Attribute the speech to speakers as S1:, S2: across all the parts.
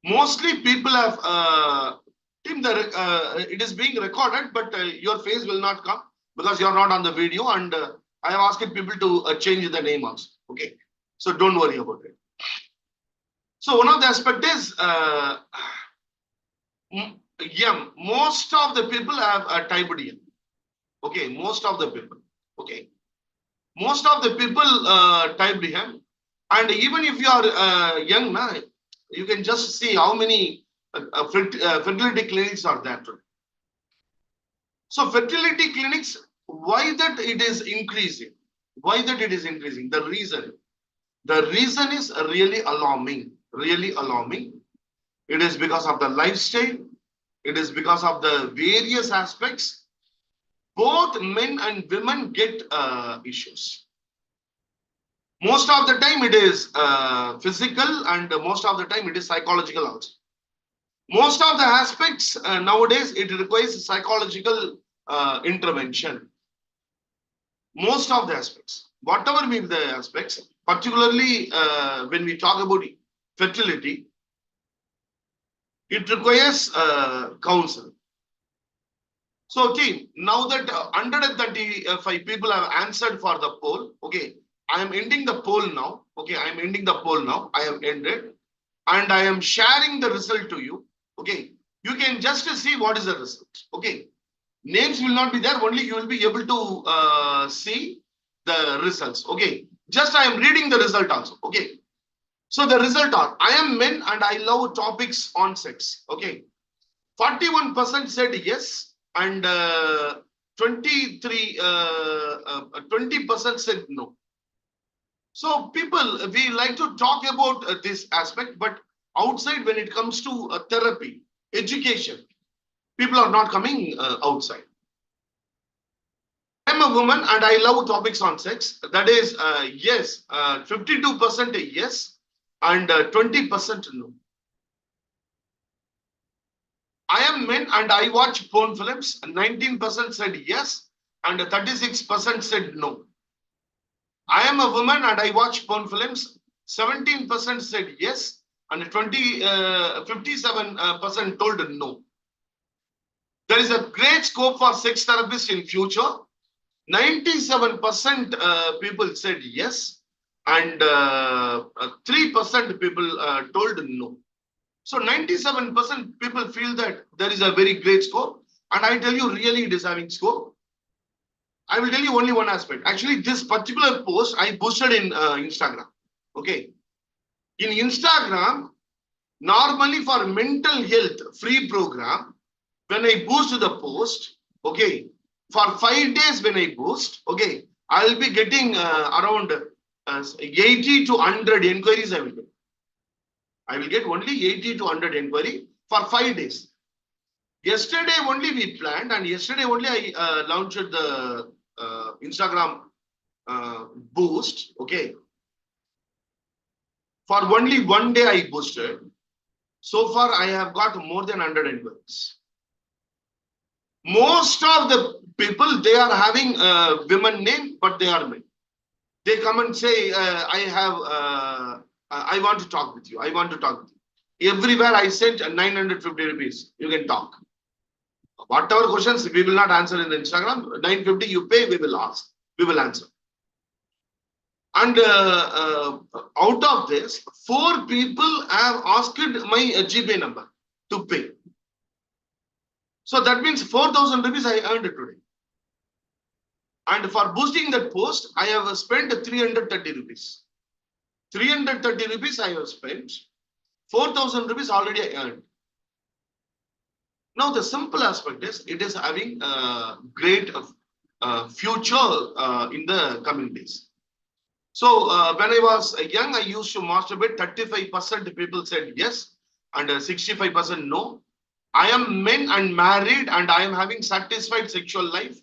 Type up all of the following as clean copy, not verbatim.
S1: Mostly people have, Tim, it is being recorded, but your face will not come because you're not on the video, and I have asked people to change the name also. Okay, so don't worry about it. So one of the aspect is M. Most of the people have a type M. Okay, most of the people. Okay, most of the people typed M, and even if you are young, you can just see how many fertility clinics are there today. So fertility clinics, why that it is increasing? Why that it is increasing? The reason is really alarming. Really alarming. It is because of the lifestyle. It is because of the various aspects. Both men and women get issues. Most of the time it is physical, and most of the time it is psychological also. Most of the aspects nowadays it requires psychological intervention. Most of the aspects, whatever be the aspects, particularly when we talk about fertility, it requires counsel. So team, now that 135 people have answered for the poll, okay, I am ending the poll now. Okay, I am ending the poll now. I have ended, and I am sharing the result to you. Okay, you can just see what is the result. Okay, names will not be there. Only you will be able to see the results. Okay, just I am reading the result also. Okay, so the result are: I am men and I love topics on sex. Okay, 41% said yes, and 20% said no. So people, we like to talk about this aspect, but outside when it comes to therapy, education, people are not coming outside. I'm a woman and I love topics on sex. That is yes, 52% yes, and 20% no. I am men and I watch porn films. 19% said yes, and 36% said no. I am a woman and I watch porn films. 17% said yes, and 57% told no. There is a great scope for sex therapists in future. 97% people said yes, and 3% people told no. So 97% people feel that there is a very great scope, and I tell you, really, it is having scope. I will tell you only one aspect. Actually, this particular post I posted in Instagram. Okay, in Instagram, normally for mental health free program, when I boost the post, okay, for 5 days when I boost, okay, I will be getting around 80 to 100 inquiries. I will get only 80 to 100 inquiry for 5 days. Yesterday only we planned, and yesterday only I launched the Instagram boost. Okay, for only 1 day I boosted. So far I have got more than 100 inquiries. Most of the people, they are having a women name, but they are men. They come and say, I want to talk with you. I want to talk with you. Everywhere I sent 950 rupees. You can talk. Whatever questions we will not answer in the Instagram, 950 you pay, we will ask. We will answer. And out of this, 4 people have asked my GPay number to pay. So that means 4,000 rupees I earned today. And for boosting that post, I have spent 330 rupees. 330 rupees I have spent. 4,000 rupees already I earned. Now the simple aspect is it is having a great future in the coming days. So when I was young, I used to masturbate. 35% people said yes, and 65% no. I am men and married, and I am having satisfied sexual life.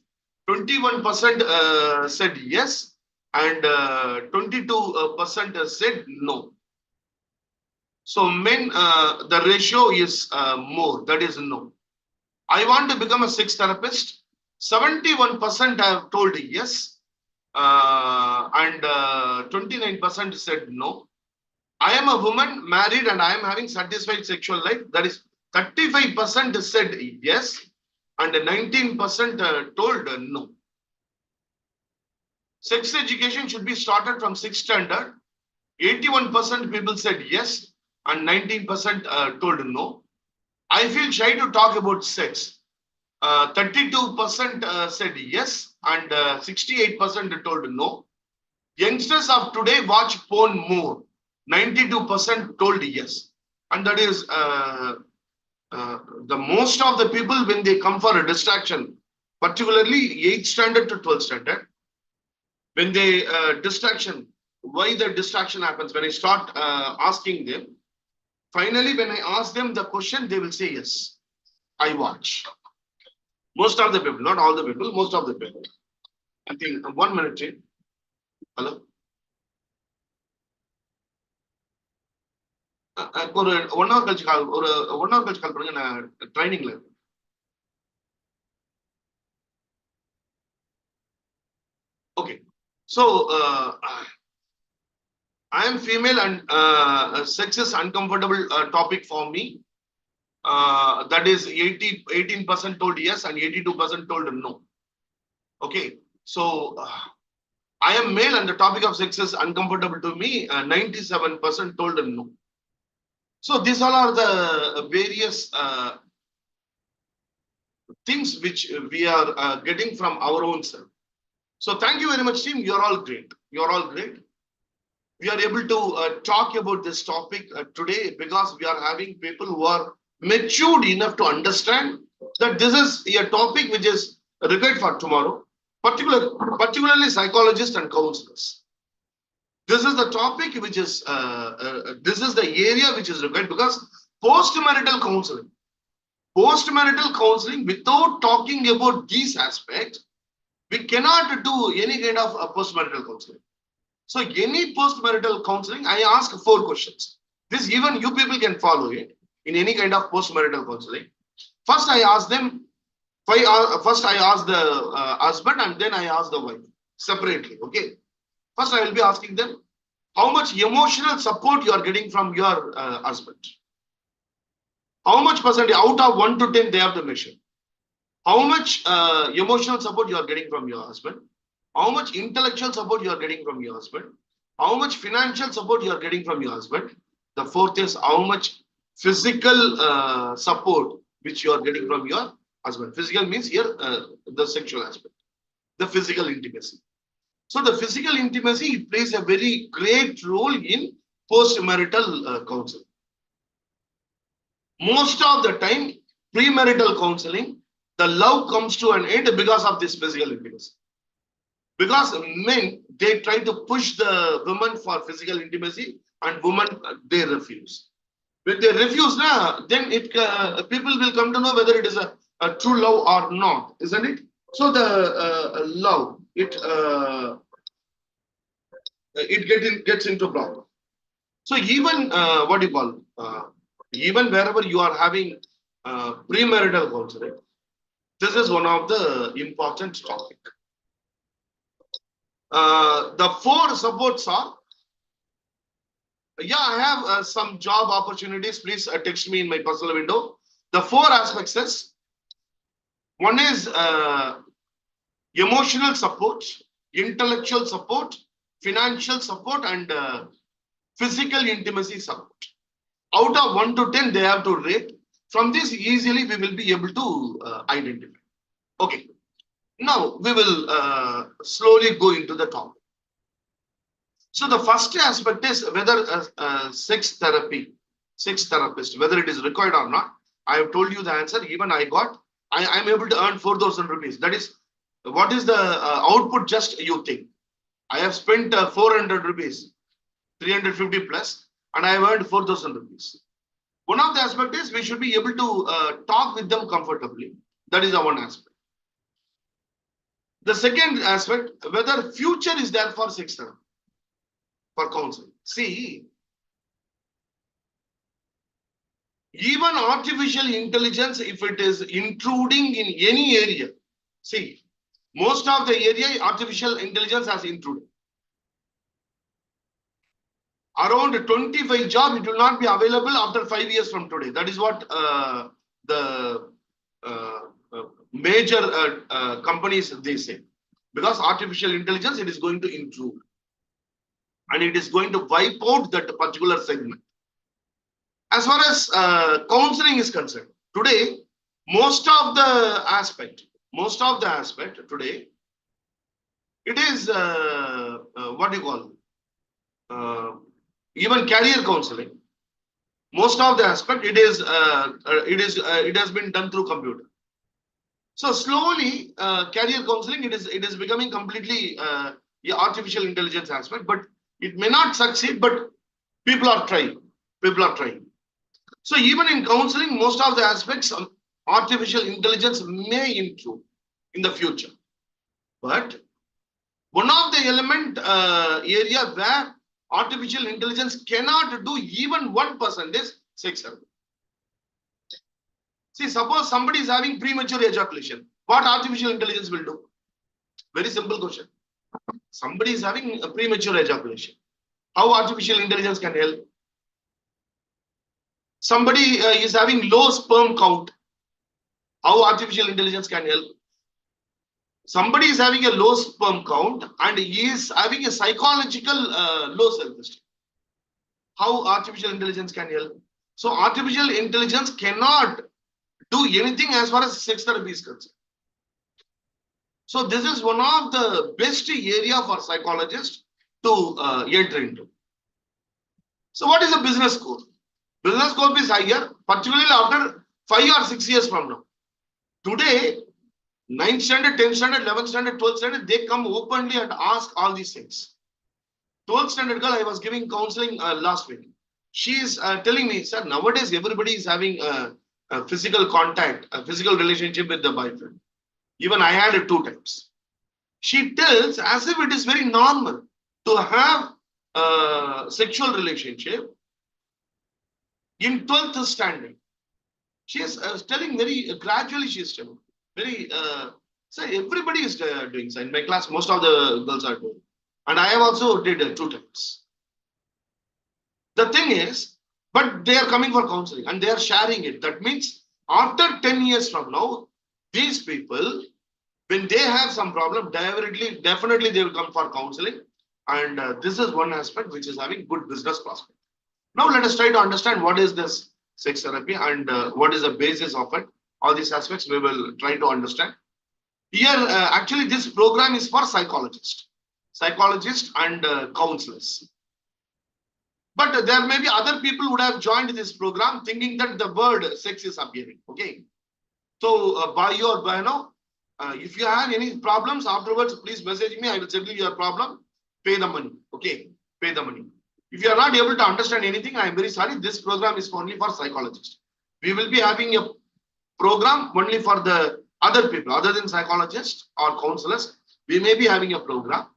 S1: 21% said yes, and 22% said no. So men, the ratio is more, that is no. I want to become a sex therapist. 71% have told yes, and 29% said no. I am a woman married and I am having satisfied sexual life. That is 35% said yes and 19% told no. Sex education should be started from 6th standard. 81% people said yes and 19% told no. I feel shy to talk about sex. 32% said yes and 68% told no. Youngsters of today watch porn more. 92% told yes. And that is the most of the people when they come for a distraction, particularly 8th standard to 12th standard, when they distraction, why the distraction happens, when I start asking them, finally when I ask them the question, they will say yes, I watch. Most of the people, not all the people, most of the people. I think 1 minute. Hello. ஒரு 1 hour கழிச்சு கால் ஒரு 1 hour கழிச்சு கால் பண்ணுங்க, நான் ட்ரைனிங்ல இருக்கேன். Okay. So I am female and sex is uncomfortable topic for me. That is 18% told yes and 82% told no. Okay. So I am male and the topic of sex is uncomfortable to me. 97% told no. So these all are the various things which we are getting from our own self. So thank you very much, team. You are all great. You are all great. We are able to talk about this topic today because we are having people who are matured enough to understand that this is a topic which is required for tomorrow, particularly psychologists and counselors. This is the topic which is, this is the area which is required because post-marital counseling, without talking about these aspects, we cannot do any kind of post-marital counseling. So any post-marital counseling, I ask 4 questions. This even you people can follow it in any kind of post-marital counseling. First, I ask them, first I ask the husband and then I ask the wife separately. Okay. First, I will be asking them how much emotional support you are getting from your husband. How much percentage out of 1 to 10 they have to measure. How much emotional support you are getting from your husband. How much intellectual support you are getting from your husband. How much financial support you are getting from your husband. The 4th is how much physical support which you are getting from your husband. Physical means here the sexual aspect, the physical intimacy. So the physical intimacy plays a very great role in post-marital counseling. Most of the time, premarital counseling, the love comes to an end because of this physical intimacy. Because men, they try to push the women for physical intimacy and women, they refuse. When they refuse, then people will come to know whether it is a true love or not, isn't it? So the love, it gets into problem. So even what do you call, even wherever you are having premarital counseling, this is one of the important topic. The 4 supports are, yeah, I have some job opportunities. Please text me in my personal window. The 4 aspects is, one is emotional support, intellectual support, financial support, and physical intimacy support. Out of 1 to 10, they have to rate. From this, easily we will be able to identify. Okay. Now we will slowly go into the topic. So the first aspect is whether sex therapist, whether it is required or not. I have told you the answer. Even I am able to earn 4,000 rupees. That is, what is the output? Just you think. I have spent 400 rupees, 350 plus, and I have earned 4,000 rupees. One of the aspects is we should be able to talk with them comfortably. That is the one aspect. The second aspect, whether future is there for sex therapy, for counseling. See, even artificial intelligence, if it is intruding in any area, see, most of the area artificial intelligence has intruded. around 25 jobs, it will not be available after 5 years from today. That is what the uh, major companies they say. Because artificial intelligence, it is going to improve. And it is going to wipe out that particular segment. As far as counseling is concerned, today, most of the aspect today, it is what do you call even career counseling. Most of the aspect it has been done through computer. So slowly, career counseling it is becoming completely artificial intelligence aspect, but it may not succeed. But people are trying. So even in counseling, most of the aspects of artificial intelligence may improve in the future. But one of the element area where artificial intelligence cannot do even 1% is sex therapy. See, suppose somebody is having premature ejaculation, what artificial intelligence will do? Very simple question. Somebody is having a premature ejaculation. How artificial intelligence can help? Somebody is having low sperm count. How artificial intelligence can help? Somebody is having a low sperm count and he is having a psychological low self-esteem. How artificial intelligence can help? So artificial intelligence cannot do anything as far as sex therapy is concerned. So this is one of the best area for psychologists to enter into. So what is a business scope? Business scope is higher, particularly after 5 or 6 years from now. Today, 9th standard, 10th standard, 11th standard, 12th standard, they come openly and ask all these things. 12th standard girl, I was giving counseling last week. She is telling me, sir, nowadays everybody is having a physical contact, a physical relationship with the boyfriend. Even I had it 2 times. She tells as if it is very normal to have a sexual relationship in 12th standard. She is telling very gradually, she is telling. Very, so everybody is doing so. In my class, most of the girls are doing. And I have also did 2 times. The thing is, but they are coming for counseling and they are sharing it. That means after 10 years from now, these people, when they have some problem, definitely they will come for counseling. And this is one aspect which is having good business prospect. Now let us try to understand what is this sex therapy and what is the basis of it. All these aspects we will try to understand. Here, actually, this program is for psychologists and counselors. But there may be other people who would have joined this program thinking that the word sex is appearing. Okay. So, if you have any problems afterwards, please message me. I will settle your problem. Pay the money. Okay. Pay the money. If you are not able to understand anything, I am very sorry. This program is only for psychologists. We will be having a program only for the other people, other than psychologists or counselors. We may be having a program.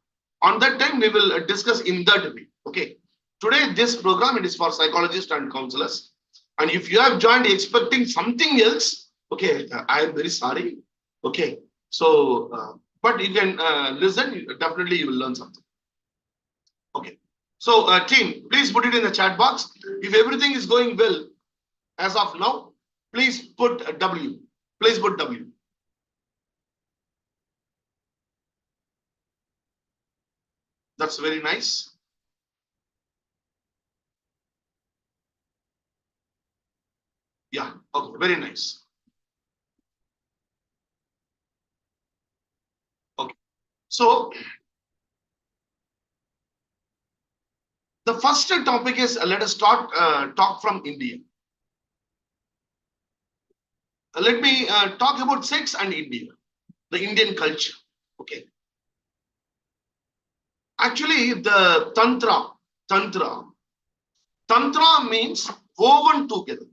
S1: On that time, we will discuss in that way. Okay. Today, this program, it is for psychologists and counselors. And if you have joined expecting something else, okay, I am very sorry. Okay. So, but you can listen. Definitely, you will learn something. Okay. So, team, please put it in the chat box. If everything is going well as of now, please put a W. Please put W. That's very nice. Yeah, okay, very nice. Okay. So, the first topic is let us start talk from India. Let me talk about sex and India, the Indian culture. Okay. Actually, the tantra means woven together.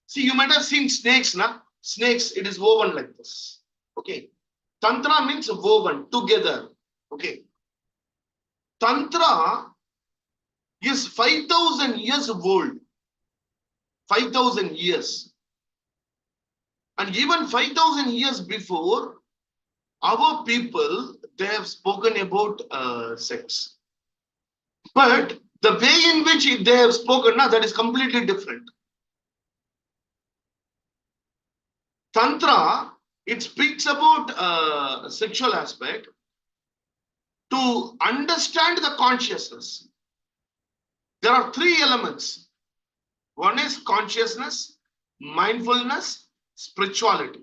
S1: See, you might have seen snakes, na? Snakes, it is woven like this. Okay. Tantra means woven together. Okay. Tantra is 5,000 years old. 5,000 years. And even 5,000 years before, our people, they have spoken about sex. But The way in which they have spoken, that is completely different. Tantra, it speaks about sexual aspect to understand the consciousness. There are three elements. One is consciousness, mindfulness, spirituality.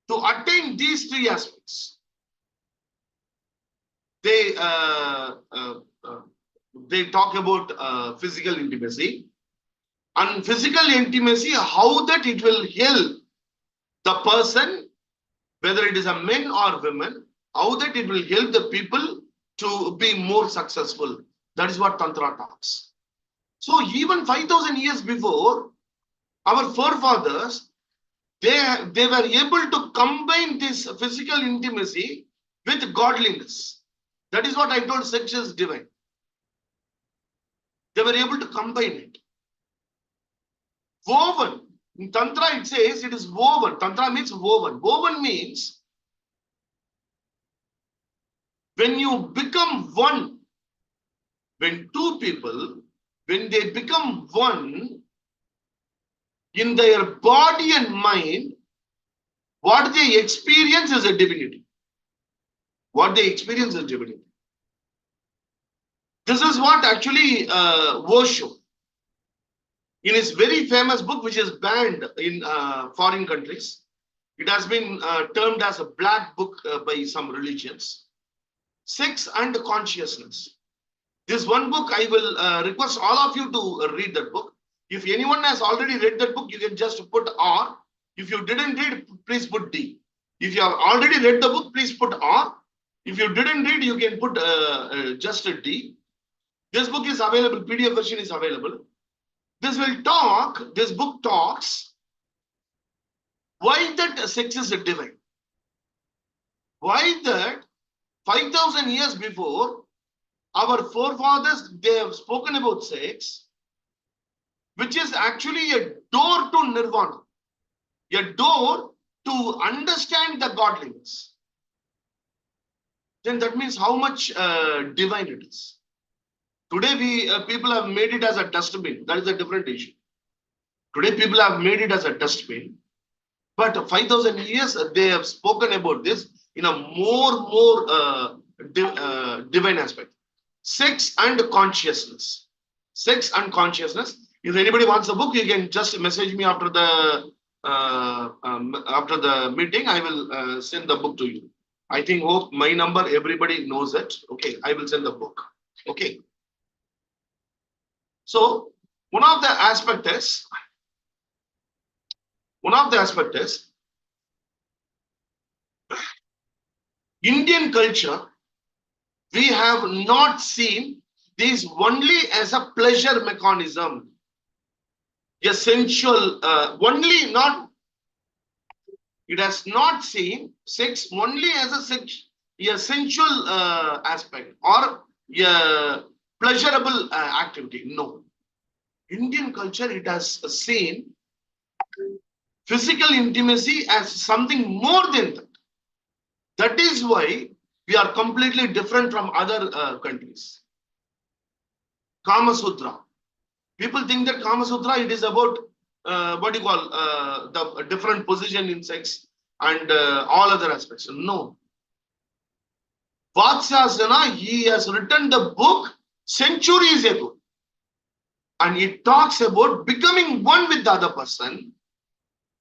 S1: To attain these three aspects, they talk about physical intimacy. And physical intimacy, how that it will help the person, whether it is a men or women, how that it will help the people to be more successful. That is what Tantra talks. So even 5,000 years before, our forefathers, they were able to combine this physical intimacy with godliness. That is what I told, sex is divine. They were able to combine it. Woven. In Tantra, it says it is woven. Tantra means woven. Woven means when you become one, when two people, when they become one in their body and mind, what they experience is a divinity. What they experience is divinity. This is what actually Osho, in his very famous book, which is banned in foreign countries, it has been termed as a black book by some religions, Sex and Consciousness. This one book, I will request all of you to read that book. If anyone has already read that book, you can just put R. If you didn't read, please put D. If you have already read the book, please put R. If you didn't read, you can put just a D. This book is available, PDF version is available. This book talks why that sex is divine. Why that 5,000 years before, our forefathers, they have spoken about sex, which is actually a door to nirvana, a door to understand the godliness. Then that means how much divine it is. Today, people have made it as a dustbin. That is a different issue. Today, people have made it as a dustbin. But 5,000 years, they have spoken about this in a more divine aspect. Sex and consciousness. Sex and consciousness. If anybody wants a book, you can just message me after the meeting. I will send the book to you. I think hope my number, everybody knows it. Okay, I will send the book. Okay. So one of the aspect is Indian culture. We have not seen this only as a pleasure mechanism, a sensual, it has not seen sex only as a sensual aspect or a pleasurable activity. No. Indian culture, it has seen physical intimacy as something more than that. That is why we are completely different from other countries. Kama Sutra. People think that Kama Sutra, it is about the different position in sex and all other aspects. No. Vatsyasana, he has written the book centuries ago. And it talks about becoming one with the other person.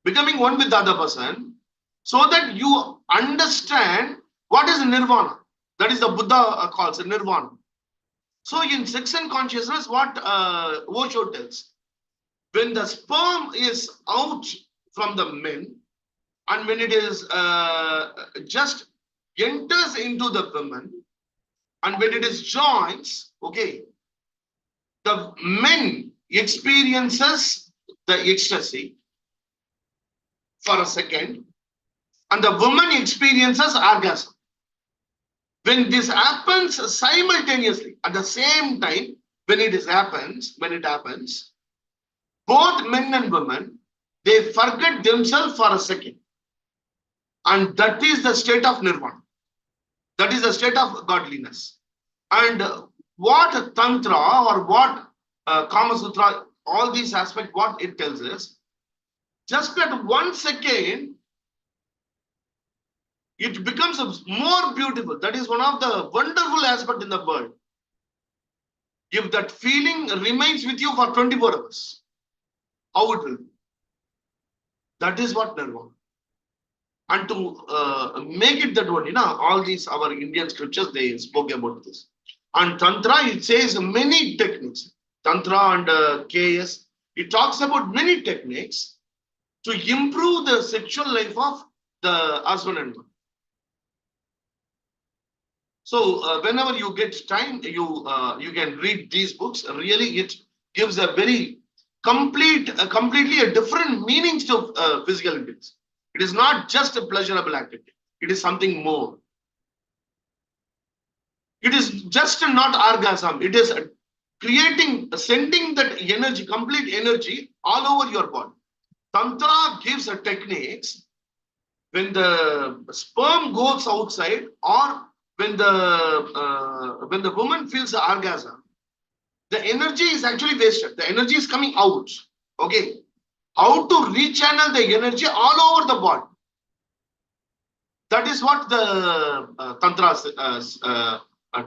S1: Becoming one with the other person so that you understand what is nirvana. That is the Buddha calls it nirvana. So in sex and consciousness, what Osho tells, when the sperm is out from the men and when it is just enters into the woman and when it is joins, okay, the men experiences the ecstasy for a second and the woman experiences orgasm. When this happens simultaneously, at the same time, when it happens, both men and women, they forget themselves for a second. And that is the state of nirvana. That is the state of godliness. And what Tantra or what Kama Sutra, all these aspects, what it tells us, just at 1 second, it becomes more beautiful. That is one of the wonderful aspects in the world. If that feeling remains with you for 24 hours, how it will be? That is what Nirvana. And to make it that one, all these our Indian scriptures, they spoke about this. And Tantra, it says many techniques. Tantra and KS, it talks about many techniques to improve the sexual life of the husband and wife. So whenever you get time, you can read these books. Really, it gives a very completely a different meanings to physical intimacy. It is not just a pleasurable activity. It is something more. It is just not orgasm. It is sending that energy, complete energy all over your body. Tantra gives a techniques when the sperm goes outside or when the woman feels the orgasm, the energy is actually wasted. The energy is coming out. Okay. How to rechannel the energy all over the body. That is what the Tantra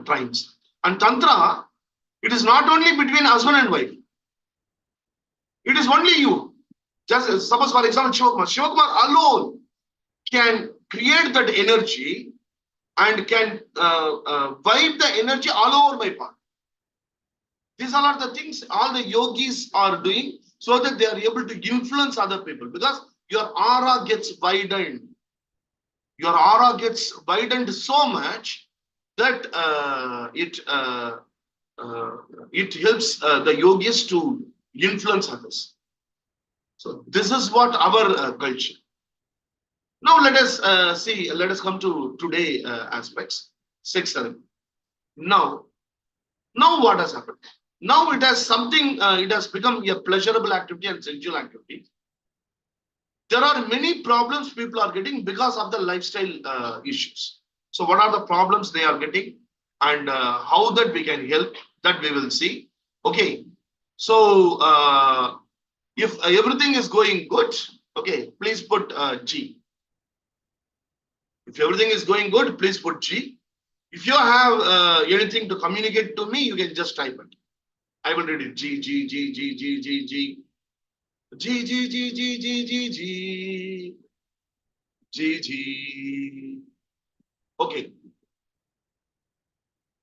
S1: trains. And Tantra, it is not only between husband and wife. It is only you. Just suppose, for example, Shivakumar alone can create that energy and can vibe the energy all over my body. These all are the things all the yogis are doing so that they are able to influence other people, because your aura gets widened. Your aura gets widened so much that it helps the yogis to influence others. So this is what our culture. Now let us see. Let us come to today aspects. Sex therapy. Now what has happened? Now it has something. It has become a pleasurable activity and sexual activity. There are many problems people are getting because of the lifestyle issues. So what are the problems they are getting, and how that we can help? That we will see. Okay. So if everything is going good, okay, please put G. If everything is going good, please put G. If you have anything to communicate to me, you can just type it. I will read it. G, G, G, G, G, G, G. G, G, G, G, G, G, G. G, G. Okay.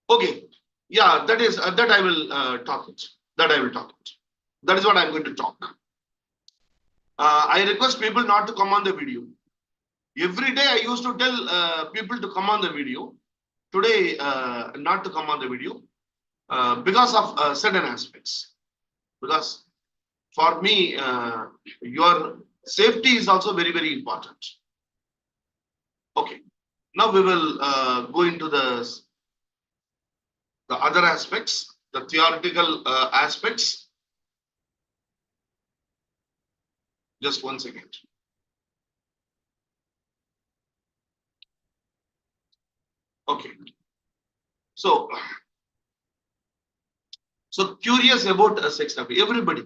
S1: Okay. Yeah, that is, that I will talk it. That I will talk it. That is what I'm going to talk. I request people not to come on the video. Every day I used to tell people to come on the video. Today, not to come on the video because of certain aspects. Because for me, your safety is also very, very important. Okay. Now we will go into the other aspects, the theoretical aspects. Just 1 second. Okay. So curious about sex therapy. Everybody.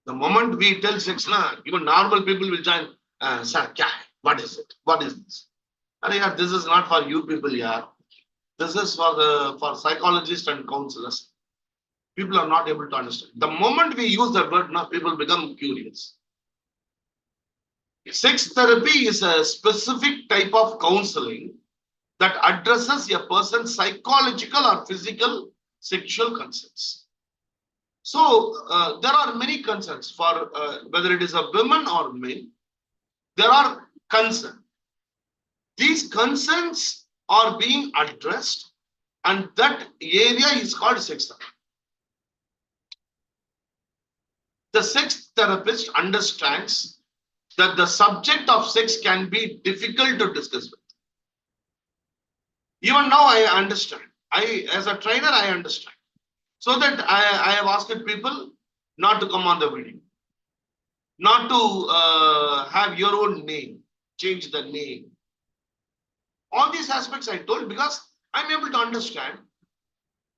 S1: The moment we tell sex, even normal people will join. Sir, what is it? What is this? This is not for you people here. This is for psychologists and counselors. People are not able to understand. The moment we use that word, now people become curious. Sex therapy is a specific type of counseling that addresses a person's psychological or physical sexual concerns. So there are many concerns for whether it is a woman or men. There are concerns. These concerns are being addressed, and that area is called sex therapy. The sex therapist understands that the subject of sex can be difficult to discuss with. Even now I understand. As a trainer, I understand. So that I have asked people not to come on the video. Not to have your own name. Change the name. All these aspects I told because I'm able to understand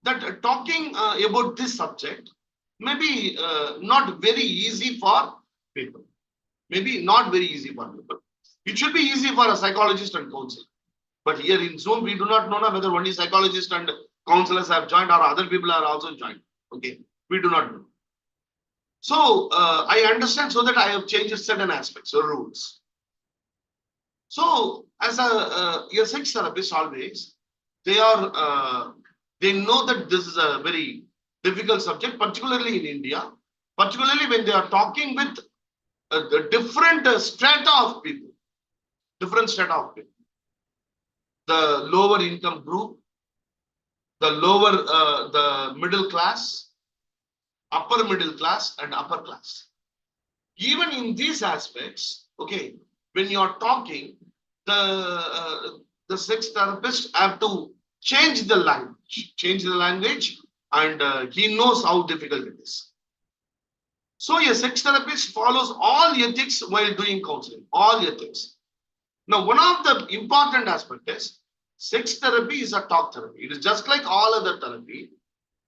S1: that talking about this subject may be not very easy for people. Maybe not very easy for people. It should be easy for a psychologist and counselor. But here in Zoom, we do not know whether only psychologists and counselors have joined or other people are also joined. Okay, we do not know. So I understand, so that I have changed certain aspects or rules. So as a sex therapist, always they know that this is a very difficult subject, particularly in India, particularly when they are talking with the different strata of people, the lower income group, the the middle class, upper middle class, and upper class. Even in these aspects, okay, when you are talking, the sex therapist have to change the language, and he knows how difficult it is. So a sex therapist follows all ethics while doing counseling, all ethics. Now, one of the important aspects is sex therapy is a talk therapy. It is just like all other therapy.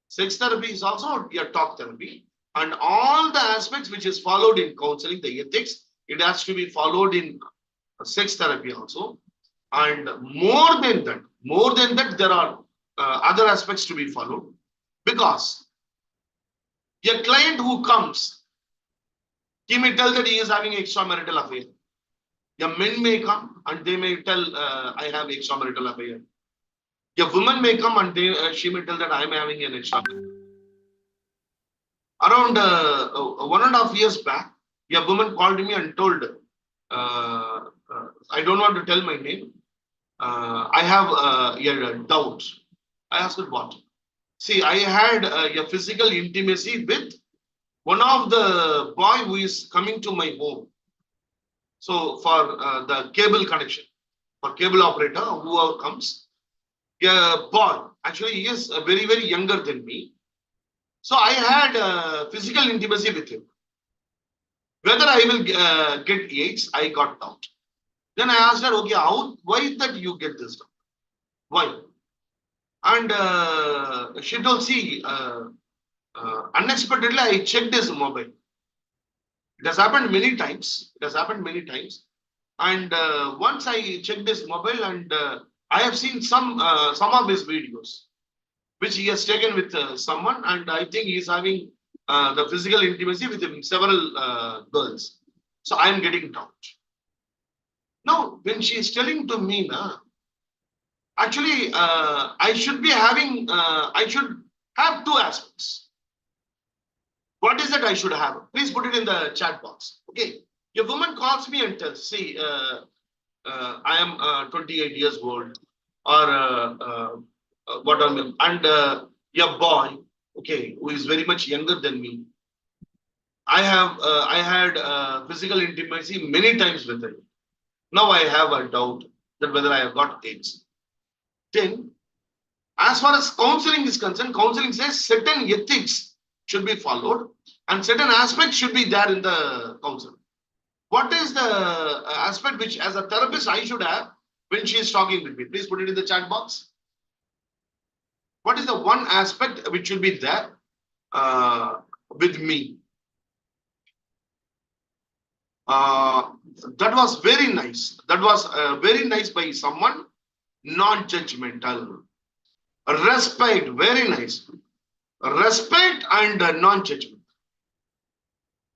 S1: Sex therapy is also a talk therapy, and all the aspects which is followed in counseling, the ethics, it has to be followed in sex therapy also. And more than that, there are other aspects to be followed, because a client who comes, he may tell that he is having extramarital affair. A men may come and they may tell, I have extramarital affair. A woman may come and she may tell that I am having an extramarital. Around 1.5 years back, a woman called me and told, I don't want to tell my name. I have a doubt. I asked her what. See, I had a physical intimacy with one of the boy who is coming to my home. So for the cable connection, for cable operator, whoever comes, a boy, actually he is very, very younger than me. So I had physical intimacy with him. Whether I will get AIDS, I got doubt. Then I asked her, okay, why is that you get this doubt? Why? And she told, see, unexpectedly I checked his mobile. It has happened many times. And once I checked his mobile, and I have seen some of his videos, which he has taken with someone, and I think he is having the physical intimacy with several girls. So I am getting doubt. Now, when she is telling to me, actually, I should have two aspects. What is that I should have? Please put it in the chat box. Okay. A woman calls me and tells, see, I am 28 years old, or what on me, and a boy, okay, who is very much younger than me. I had physical intimacy many times with him. Now I have a doubt that whether I have got AIDS. Then, as far as counseling is concerned, counseling says certain ethics should be followed and certain aspects should be there in the counseling. What is the aspect which, as a therapist, I should have when she is talking with me? Please put it in the chat box. What is the one aspect which should be there with me? That was very nice. That was very nice by someone. Non-judgmental. Respect, very nice. Respect and non-judgment.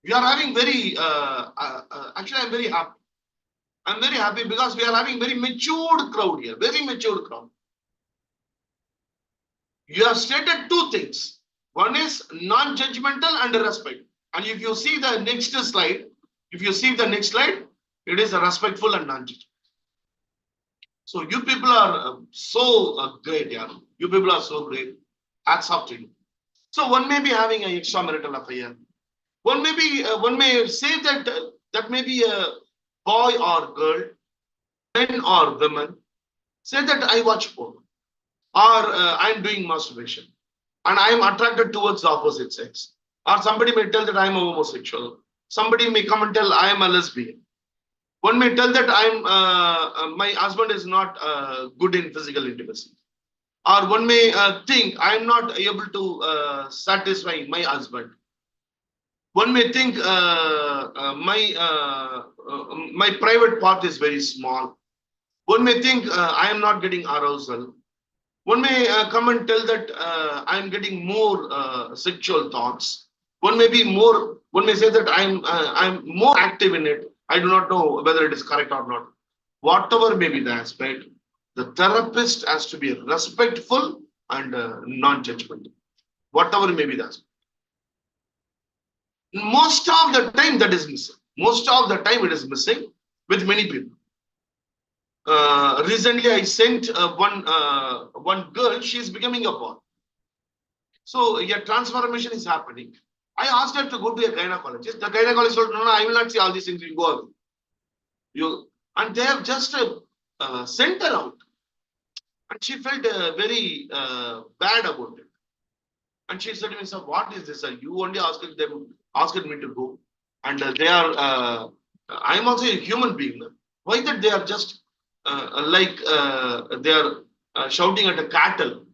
S1: We are having very, actually I'm very happy. I'm very happy because we are having very matured crowd here, very matured crowd. You have stated two things. One is non-judgmental and respect. And if you see the next slide, it is a respectful and non-judgmental. So you people are so great, yeah. You people are so great. Hats off to you. So one may be having an extramarital affair. One may say that that may be a boy or girl, men or women. Say that I watch porn, or I am doing masturbation, and I am attracted towards the opposite sex. Or somebody may tell that I am a homosexual. Somebody may come and tell I am a lesbian. One may tell that I am my husband is not good in physical intimacy. or one may think I am not able to satisfy my husband. One may think my private part is very small. One may think I am not getting arousal. One may come and tell that I am getting more sexual thoughts. One may be more. One may say that I'm more active in it. I do not know whether it is correct or not. Whatever may be the aspect, the therapist has to be respectful and non-judgmental. Whatever may be the aspect. Most of the time that is missing. Most of the time it is missing with many people. Recently, I sent one girl. She is becoming a boy. So a transformation is happening. I asked her to go to a gynecologist. The gynecologist told, no, I will not see all these things. You go away. And they have just sent her out. And she felt very bad about it. And she said to me, sir, what is this, sir? You only asked me to go. And they are, I am also a human being. Why that they are just they are shouting at a cattle?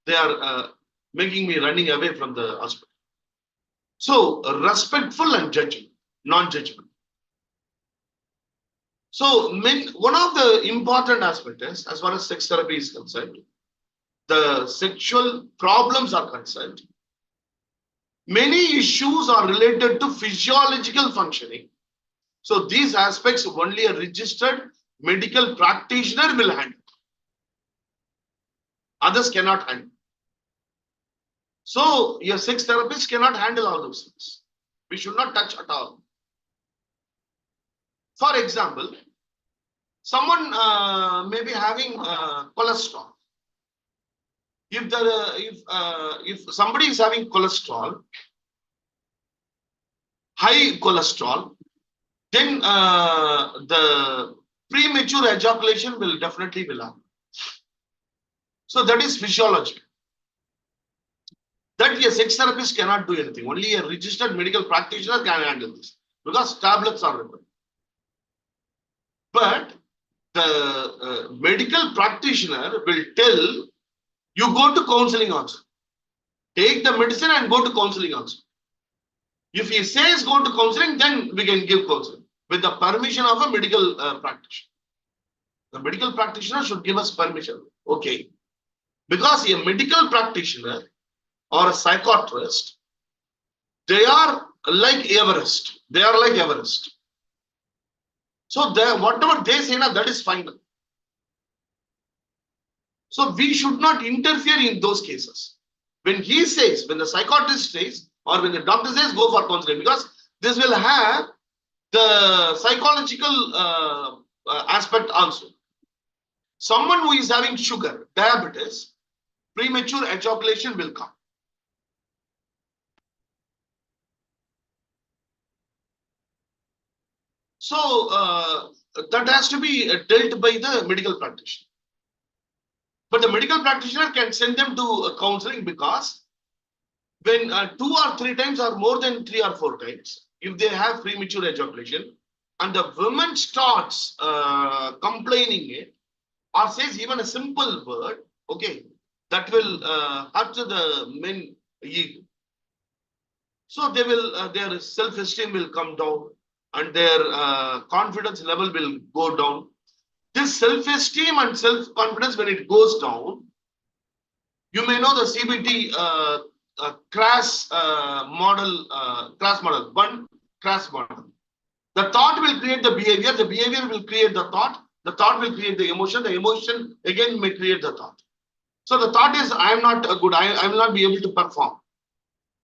S1: They are making me running away from the hospital. So respectful and judging, non-judgment. So one of the important aspects is, as far as sex therapy is concerned, the sexual problems are concerned, many issues are related to physiological functioning. So these aspects only a registered medical practitioner will handle. Others cannot handle. So your sex therapist cannot handle all those things. We should not touch at all. For example, someone may be having cholesterol. If somebody is having cholesterol, high cholesterol, then the premature ejaculation will definitely happen. So that is physiology. That a sex therapist cannot do anything. Only a registered medical practitioner can handle this because tablets are required. But the medical practitioner will tell you go to counseling also. Take the medicine and go to counseling also. If he says go to counseling, then we can give counseling with the permission of a medical practitioner. The medical practitioner should give us permission. Okay. Because a medical practitioner or a psychiatrist, they are like Everest. They are like Everest. So whatever they say, that is final. So we should not interfere in those cases. When he says, when the psychiatrist says, or when the doctor says, go for counseling, because this will have the psychological aspect also. Someone who is having sugar, diabetes, premature ejaculation will come. So that has to be dealt by the medical practitioner. But the medical practitioner can send them to counseling because when 2 or 3 times or more than 3 or 4 times, if they have premature ejaculation and the woman starts complaining it or says even a simple word, okay, that will hurt the men ego. So they will their self-esteem will come down and their confidence level will go down. This self-esteem and self-confidence, when it goes down, you may know the CBT CRAS model, one CRAS model. The thought will create the behavior will create the thought will create the emotion again may create the thought. So the thought is, I am not good, I will not be able to perform.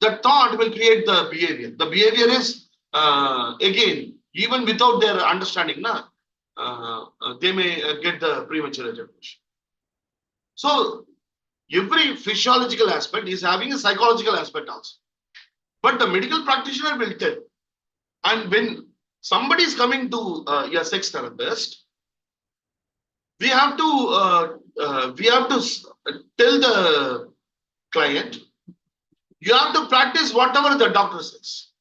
S1: The thought will create the behavior. The behavior is, again, even without their understanding, they may get the premature ejaculation. So every physiological aspect is having a psychological aspect also. But the medical practitioner will tell. And when somebody is coming to a sex therapist, we have to tell the client, you have to practice whatever the doctor says.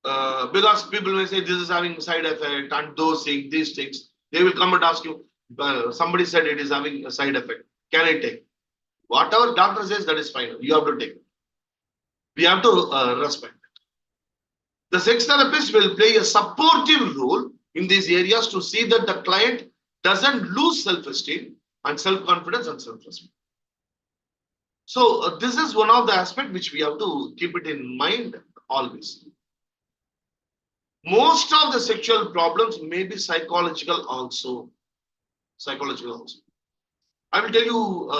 S1: Because people may say this is having side effect and those things, these things. They will come and ask you, somebody said it is having a side effect. Can I take? Whatever doctor says, that is fine. You have to take. We have to respect. The sex therapist will play a supportive role in these areas to see that the client doesn't lose self-esteem and self-confidence and self-respect. So this is one of the aspects which we have to keep it in mind always. Most of the sexual problems may be psychological also. Psychological also. I will tell you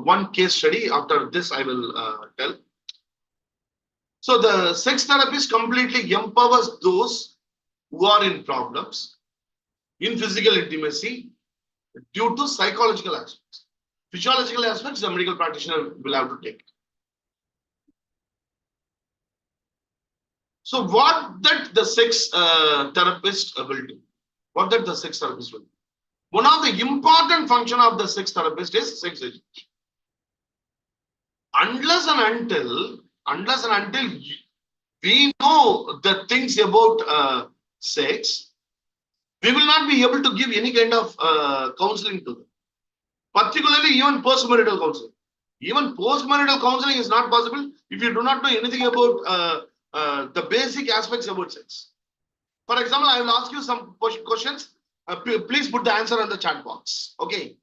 S1: one case study. After this, I will tell. So the sex therapist completely empowers those who are in problems in physical intimacy due to psychological aspects. Physiological aspects, the medical practitioner will have to take. So what that the sex therapist will do? What that the sex therapist will do? One of the important function of the sex therapist is sex education. Unless and until we know the things about sex, we will not be able to give any kind of counseling to them. Particularly even post-marital counseling. Even post-marital counseling is not possible if you do not know anything about the basic aspects about sex. For example, I will ask you some questions. Please put the answer on the chat box. Okay.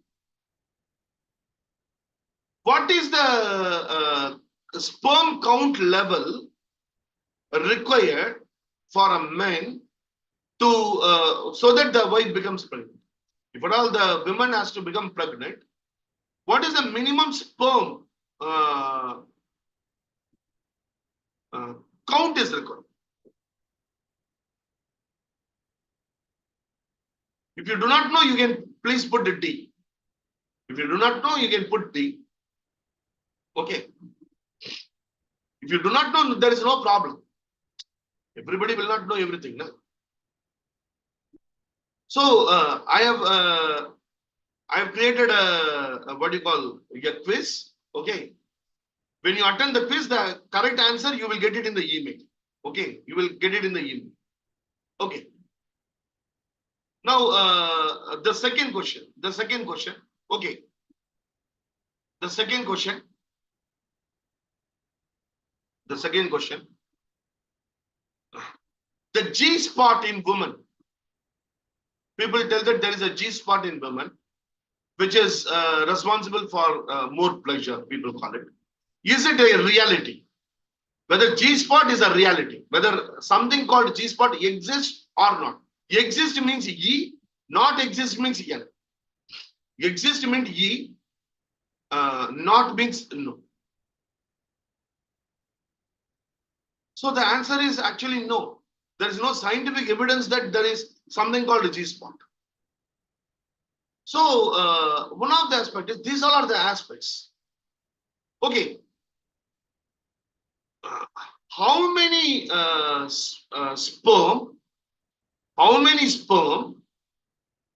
S1: What is the sperm count level required for a man to so that the wife becomes pregnant? If at all the woman has to become pregnant, what is the minimum sperm count is required? If you do not know, you can please put the D. If you do not know, you can put D. Okay. If you do not know, there is no problem. Everybody will not know everything. No? So I have created a what do you call a quiz. Okay. When you attend the quiz, the correct answer you will get it in the email. Okay, you will get it in the email. Okay. Now the second question. Okay. The second question. The G spot in women. People tell that there is a G spot in women, which is responsible for more pleasure, people call it. Is it a reality? Whether G spot is a reality, whether something called G spot exists or not. Exist means E, not exist means N. Exist means E, not means no. So the answer is actually no. There is no scientific evidence that there is something called a G spot. So one of the aspects is these all are the aspects. Okay. How many sperm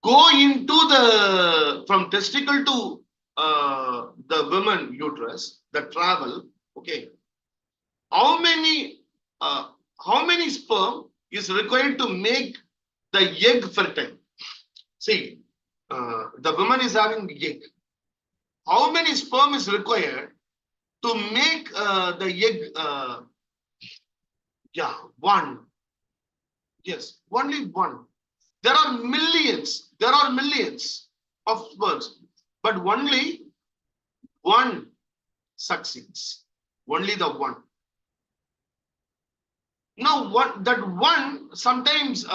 S1: go into the from testicle to the woman uterus, the travel? Okay. How many sperm is required to make the egg fertile? See, the woman is having egg. How many sperm is required to make the egg? Yeah, one. Yes, only one. There are millions of sperms, but only one succeeds. Only the one. Now, that one sometimes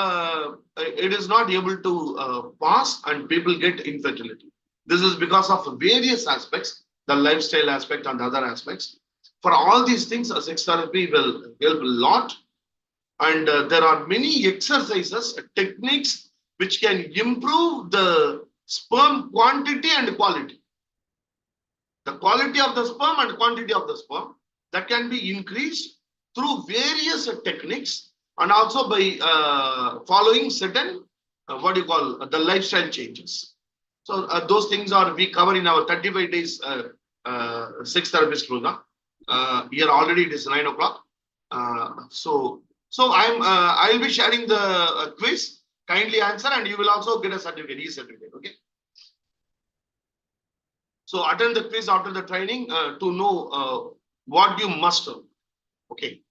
S1: it is not able to pass, and people get infertility. This is because of various aspects, the lifestyle aspect and other aspects. For all these things, sex therapy will help a lot, and there are many exercises, techniques which can improve the sperm quantity and quality. The quality of the sperm and quantity of the sperm that can be increased through various techniques, and also by following certain the lifestyle changes. So those things are we cover in our 35 days sex therapist program. Here already it is 9 o'clock. So I'll be sharing the quiz. Kindly answer, and you will also get a certificate, e-certificate. Okay. So attend the quiz after the training to know what you must know. Okay.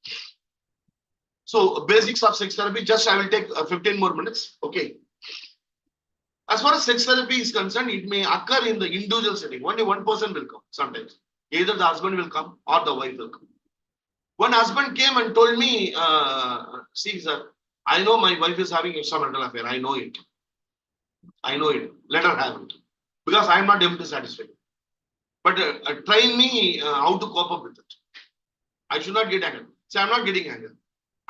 S1: So basics of sex therapy, just I will take 15 more minutes. Okay. As far as sex therapy is concerned, it may occur in the individual setting. Only one person will come sometimes. Either the husband will come or the wife will come. One husband came and told me, see, sir, I know my wife is having extramarital affair. I know it. I know it. Let her have it. Because I am not able to satisfy. But train me how to cope up with it. I should not get angry. See, I'm not getting angry.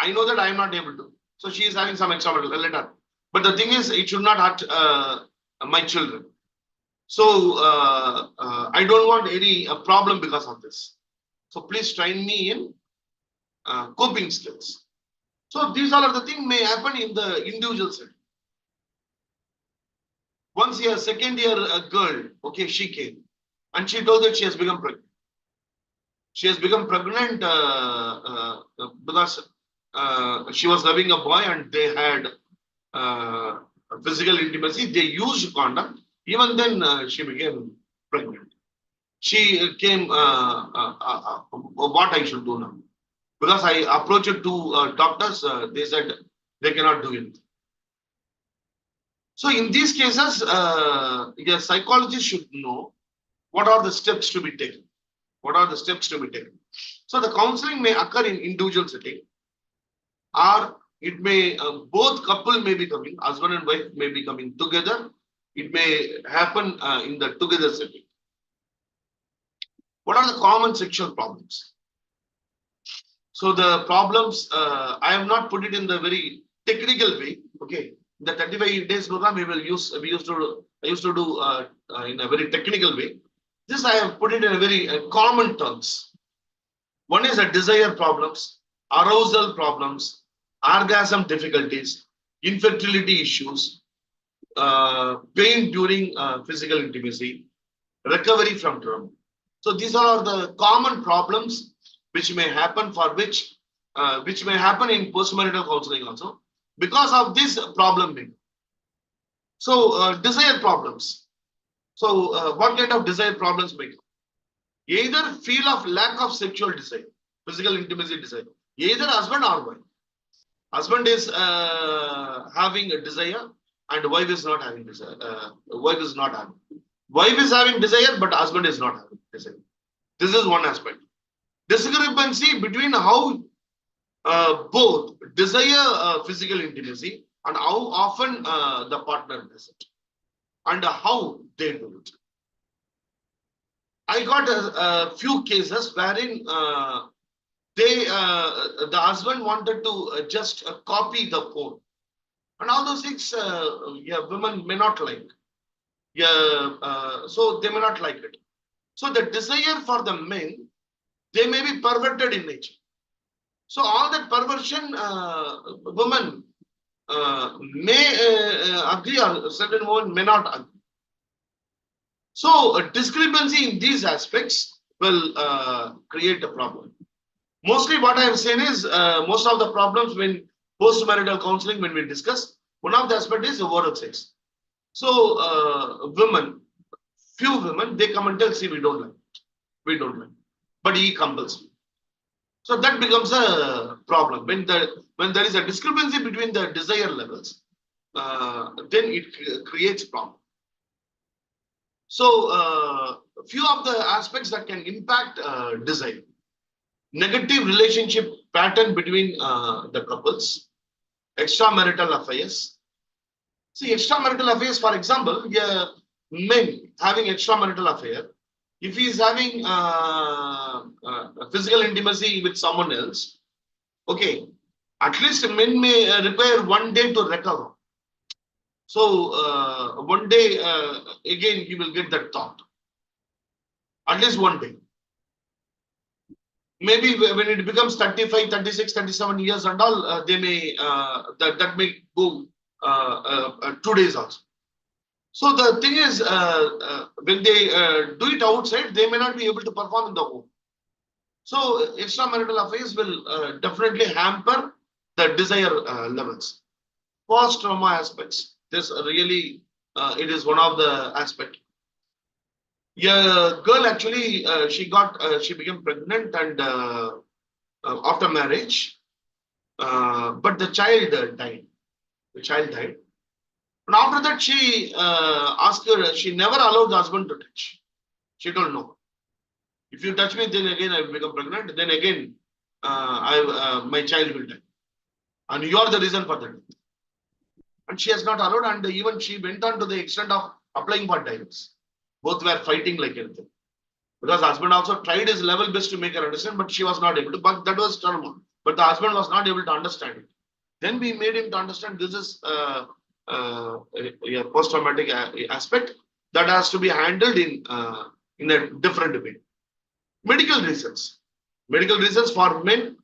S1: I know that I am not able to. So she is having some extramarital. Let her. But the thing is, it should not hurt my children. So I don't want any problem because of this. So please train me in coping skills. So these all of the things may happen in the individual setting. Once a second year girl, okay, she came and she told that she has become pregnant. She has become pregnant because she was loving a boy and they had physical intimacy. They used condom. Even then, she became pregnant. She came, what I should do now? Because I approached two doctors, they said they cannot do it. So in these cases, a psychologist should know what are the steps to be taken. What are the steps to be taken? So the counseling may occur in individual setting, or it may both couple may be coming, husband and wife may be coming together. It may happen in the together setting. What are the common sexual problems? So the problems, I have not put it in the very technical way. Okay, the 35 days program I used to do in a very technical way. This I have put it in a very common terms. One is a desire problems, arousal problems, orgasm difficulties, infertility issues, pain during physical intimacy, recovery from trauma. So these are the common problems which may happen which may happen in postmarital counseling also because of this problem being. So desire problems. So what kind of desire problems may come? Either feel of lack of sexual desire, physical intimacy desire, either husband or wife. Husband is having a desire and wife is not having desire. Wife is not having. Wife is having desire, but husband is not having desire. This is one aspect. Discrepancy between how both desire physical intimacy and how often the partner does it and how they do it. I got a few cases wherein the husband wanted to just copy the phone, and all those things, women may not like. So they may not like it. So the desire for the men, they may be perverted in nature. So all that perversion, women may agree, or certain women may not agree. So a discrepancy in these aspects will create a problem. Mostly what I have seen is most of the problems when post-marital counseling, when we discuss, one of the aspects is oral sex. So few women, they come and tell, see, we don't like it. We don't like it. But he compels me. So that becomes a problem. When there is a discrepancy between the desire levels, then it creates problem. So few of the aspects that can impact desire. Negative relationship pattern between the couples, extramarital affairs. See, extramarital affairs, for example, men having extramarital affair, if he is having physical intimacy with someone else, okay, at least men may require 1 day to recover. So 1 day, again, he will get that thought. At least 1 day. Maybe when it becomes 35, 36, 37 years and all, they may that may go 2 days also. So the thing is, when they do it outside, they may not be able to perform in the home. So extramarital affairs will definitely hamper the desire levels. Post-trauma aspects. This really, it is one of the aspects. A girl actually, she became pregnant and after marriage, but the child died. The child died. And after that, she asked her, she never allowed the husband to touch. She told no. If you touch me, then again I will become pregnant. Then again, my child will die. And you are the reason for that. And she has not allowed. And even she went on to the extent of applying for divorce. Both were fighting like anything. Because the husband also tried his level best to make her understand, but she was not able to. But that was turmoil. But the husband was not able to understand it. Then we made him to understand this is a post-traumatic aspect that has to be handled in a different way. Medical reasons. Medical reasons for men,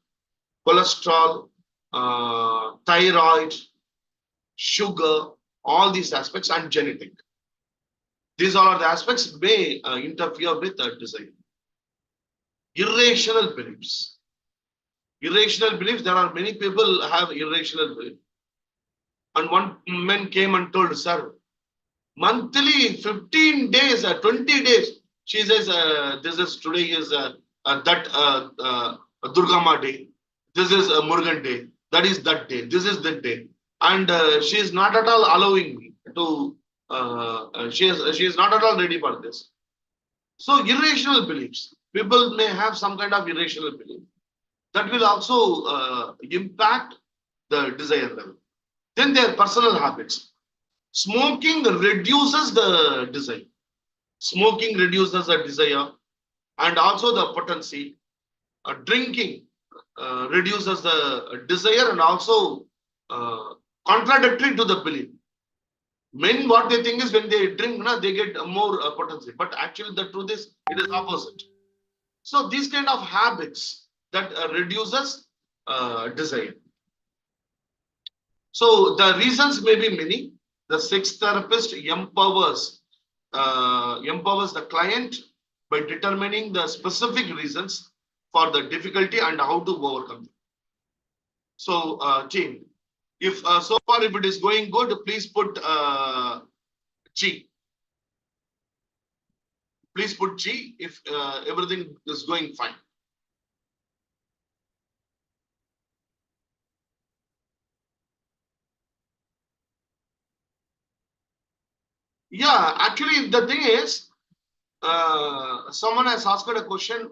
S1: cholesterol, thyroid, sugar, all these aspects, and genetic. These all are the aspects may interfere with desire. Irrational beliefs. Irrational beliefs, there are many people have irrational beliefs. And one man came and told, sir, monthly 15 days, 20 days, she says, this is today is Durgama day, this is Murugan day, that is that day, this is that day. And she is not at all allowing me to, she is not at all ready for this. So irrational beliefs, people may have some kind of irrational belief that will also impact the desire level. Then their personal habits. Smoking reduces the desire. Smoking reduces the desire and also the potency. Drinking reduces the desire and also contradictory to the belief. Men, what they think is when they drink, they get more potency. But actually, the truth is, it is opposite. So these kind of habits that reduces desire. So the reasons may be many. The sex therapist empowers the client by determining the specific reasons for the difficulty and how to overcome them. So, team, if so far if it is going good, please put G. Please put G if everything is going fine. Yeah, actually, the thing is, someone has asked a question.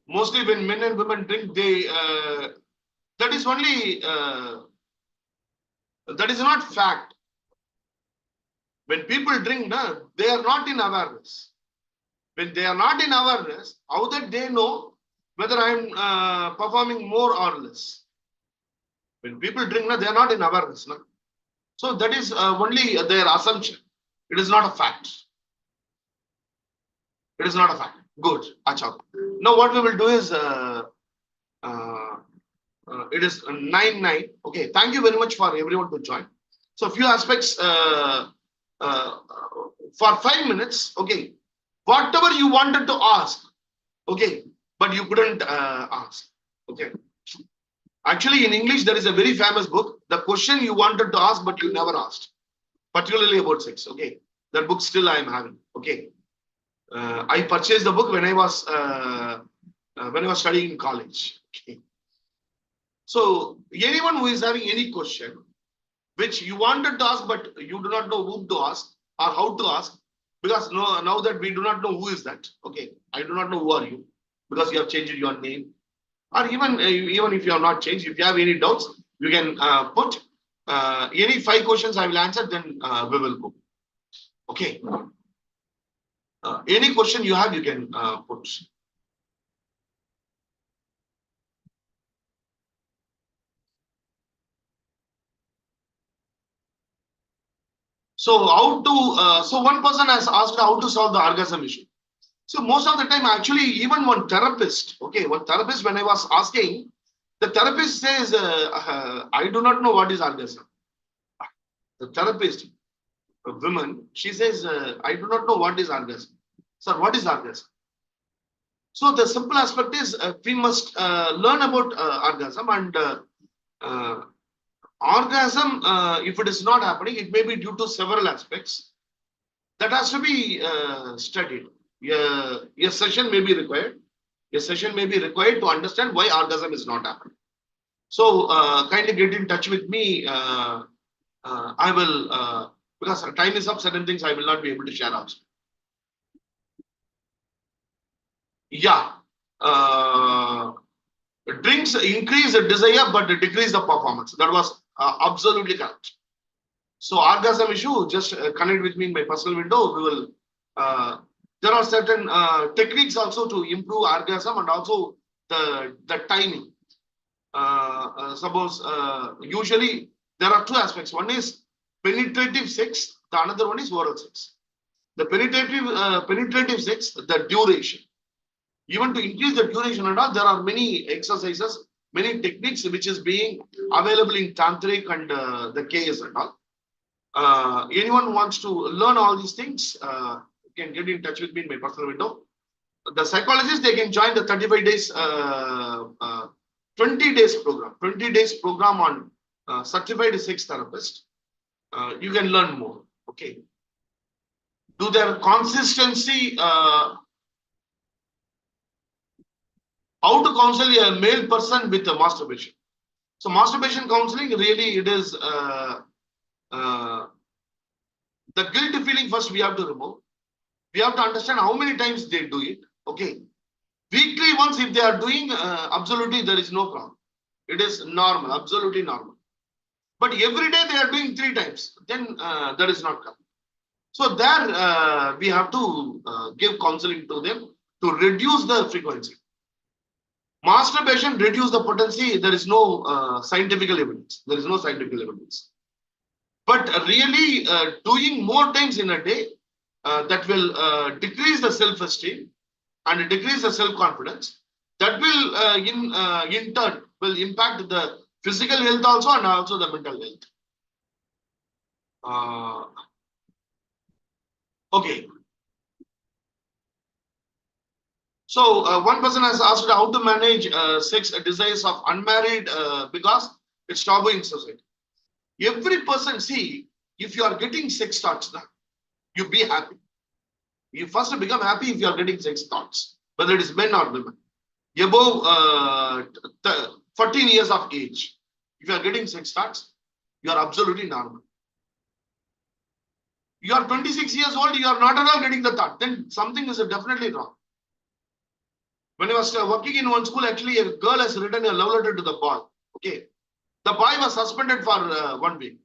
S1: Mostly when men and women drink, they that is only that is not fact. When people drink, they are not in awareness. When they are not in awareness, how that they know whether I am performing more or less? When people drink, they are not in awareness. So that is only their assumption. It is not a fact. It is not a fact. Good. Achha. Now what we will do is it is 9:09. Okay. Thank you very much for everyone to join. So a few aspects for 5 minutes. Okay. Whatever you wanted to ask. Okay. But you couldn't ask. Okay. Actually, in English, there is a very famous book. The question you wanted to ask, but you never asked. Particularly about sex. Okay. That book still I am having. Okay. I purchased the book when I was studying in college. Okay. So anyone who is having any question which you wanted to ask but you do not know whom to ask or how to ask, because now that we do not know who is that. Okay, I do not know who are you because you have changed your name, or even if you have not changed. If you have any doubts, you can put any 5 questions I will answer. Then we will go. Okay. Any question you have, you can put. So how to? So one person has asked how to solve the orgasm issue. So most of the time, actually, even one therapist. Okay, one therapist. When I was asking, the therapist says, "I do not know what is orgasm." The therapist, a woman, she says, "I do not know what is orgasm." Sir, what is orgasm? So the simple aspect is we must learn about orgasm and orgasm. If it is not happening, it may be due to several aspects. That has to be studied. A session may be required. A session may be required to understand why orgasm is not happening. So kindly get in touch with me. I will, because time is up, certain things I will not be able to share also. Yeah. Drinks increase the desire but decrease the performance. That was absolutely correct. So orgasm issue, just connect with me in my personal window. We will. There are certain techniques also to improve orgasm and also the timing. Suppose usually there are two aspects. One is penetrative sex. The another one is oral sex. The penetrative sex, the duration. Even to increase the duration and all, there are many exercises, many techniques which is being available in tantric and the KS and all. Anyone wants to learn all these things, can get in touch with me in my personal window. The psychologists, they can join the 35 days, 20 days program, 20 days program on certified sex therapist. You can learn more. Okay. Do their consistency, how to counsel a male person with a masturbation. So masturbation counseling, really it is the guilty feeling first we have to remove. We have to understand how many times they do it. Okay. Weekly once if they are doing, absolutely there is no problem. It is normal, absolutely normal. But every day they are doing 3 times, then that is not correct. So there we have to give counseling to them to reduce the frequency. Masturbation reduce the potency. There is no scientific evidence. There is no scientific evidence. But really doing more times in a day, that will decrease the self-esteem and decrease the self-confidence. That will in turn will impact the physical health also and also the mental health. Okay. So one person has asked how to manage sex desires of unmarried because it's taboo in society. Every person, see, if you are getting sex thoughts, you be happy. You first become happy if you are getting sex thoughts, whether it is men or women. Above 14 years of age, if you are getting sex thoughts, you are absolutely normal. You are 26 years old, you are not at all getting the thought, then something is definitely wrong. When I was working in one school, actually a girl has written a love letter to the boy. Okay. The boy was suspended for 1 week.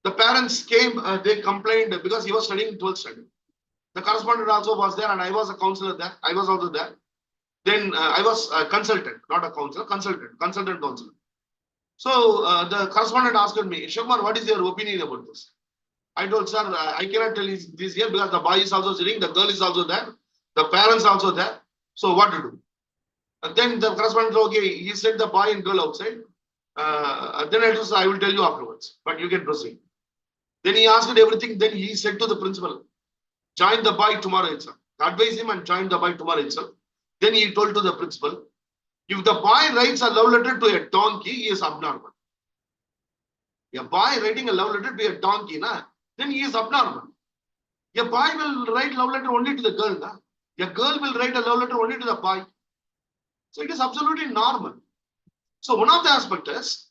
S1: The parents came, they complained because he was studying 12th standard. The correspondent also was there and I was a counselor there. I was also there. Then I was a consultant, not a counselor, consultant counselor. So the correspondent asked me, Shakmar, what is your opinion about this? I told, sir, I cannot tell you this here because the boy is also sitting, the girl is also there, the parents also there. So what to do? And then the correspondent said, okay, he said the boy and girl outside. Then I will tell you afterwards, but you can proceed. Then he asked everything. Then he said to the principal, join the boy tomorrow itself. Advise him and join the boy tomorrow itself. Then he told to the principal, if the boy writes a love letter to a donkey, he is abnormal. A boy writing a love letter to a donkey, then he is abnormal. A boy will write love letter only to the girl. A girl will write a love letter only to the boy. So it is absolutely normal. So one of the aspects is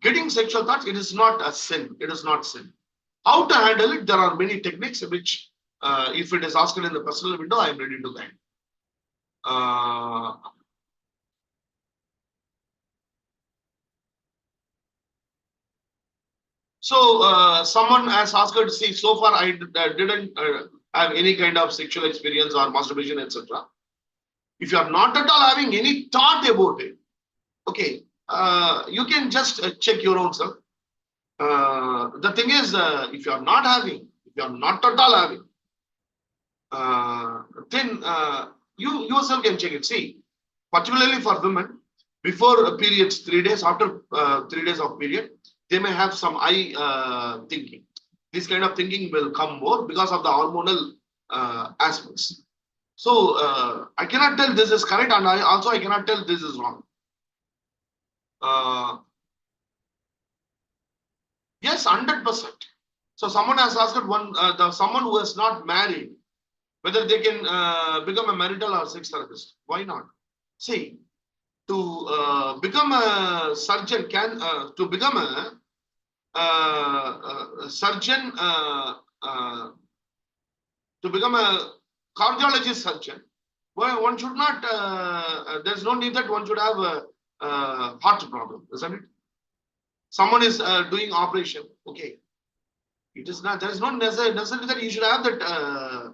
S1: getting sexual thoughts. It is not a sin. It is not sin. How to handle it? There are many techniques which, if it is asked in the personal window, I am ready to guide. So someone has asked to see. So far, I didn't have any kind of sexual experience or masturbation, etc. If you are not at all having any thought about it, okay, you can just check your own self. The thing is, if you are not having, if you are not at all having, then you yourself can check it. See, particularly for women, before periods, 3 days, after 3 days of period, they may have some eye thinking. This kind of thinking will come more because of the hormonal aspects. So I cannot tell this is correct, and I cannot tell this is wrong. Yes, 100%. So someone has asked someone who is not married, whether they can become a marital or sex therapist. Why not? See, to become a surgeon to become a surgeon, to become a cardiologist surgeon, well, one should not, there's no need that one should have a heart problem, isn't it? Someone is doing operation, okay. It is not, there is no necessity that you should have that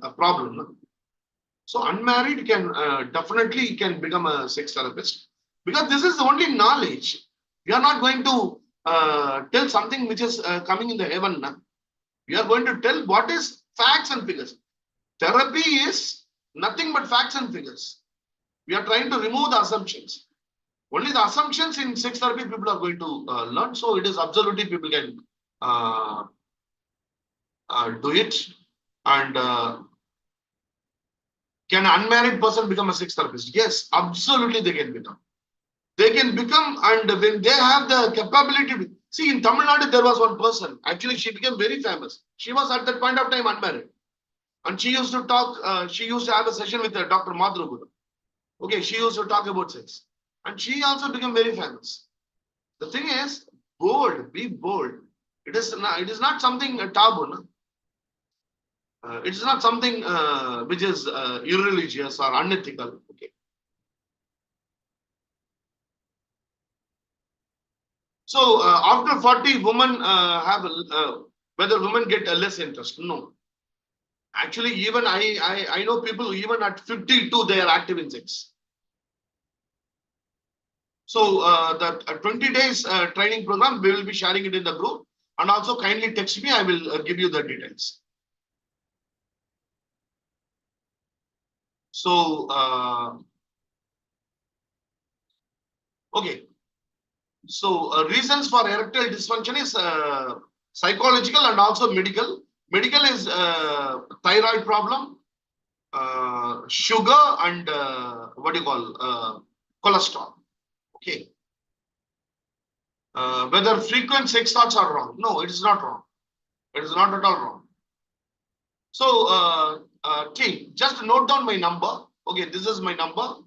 S1: a problem. No? So unmarried can definitely can become a sex therapist, because this is only knowledge. We are not going to tell something which is coming in the heaven. No? We are going to tell what is facts and figures. Therapy is nothing but facts and figures. We are trying to remove the assumptions. Only the assumptions in sex therapy people are going to learn. So it is absolutely people can do it. And can an unmarried person become a sex therapist? Yes, absolutely they can become. They can become, and when they have the capability. See, in Tamil Nadu, there was one person. Actually, she became very famous. She was at that point of time unmarried. And she used to talk, she used to have a session with Dr. Madhuru. Okay, she used to talk about sex. And she also became very famous. The thing is, bold, be bold. It is not something taboo. No? It is not something which is irreligious or unethical. Okay. So after 40, women have whether women get less interest. No. Actually, even I know people who even at 52 they are active in sex. So the 20 days training program, we will be sharing it in the group, and also kindly text me. I will give you the details. So okay. So reasons for erectile dysfunction is psychological and also medical. Medical is thyroid problem, sugar, and what do you call cholesterol. Okay. Whether frequent sex thoughts are wrong? No, it is not wrong. It is not at all wrong. So, team, just note down my number. Okay, this is my number.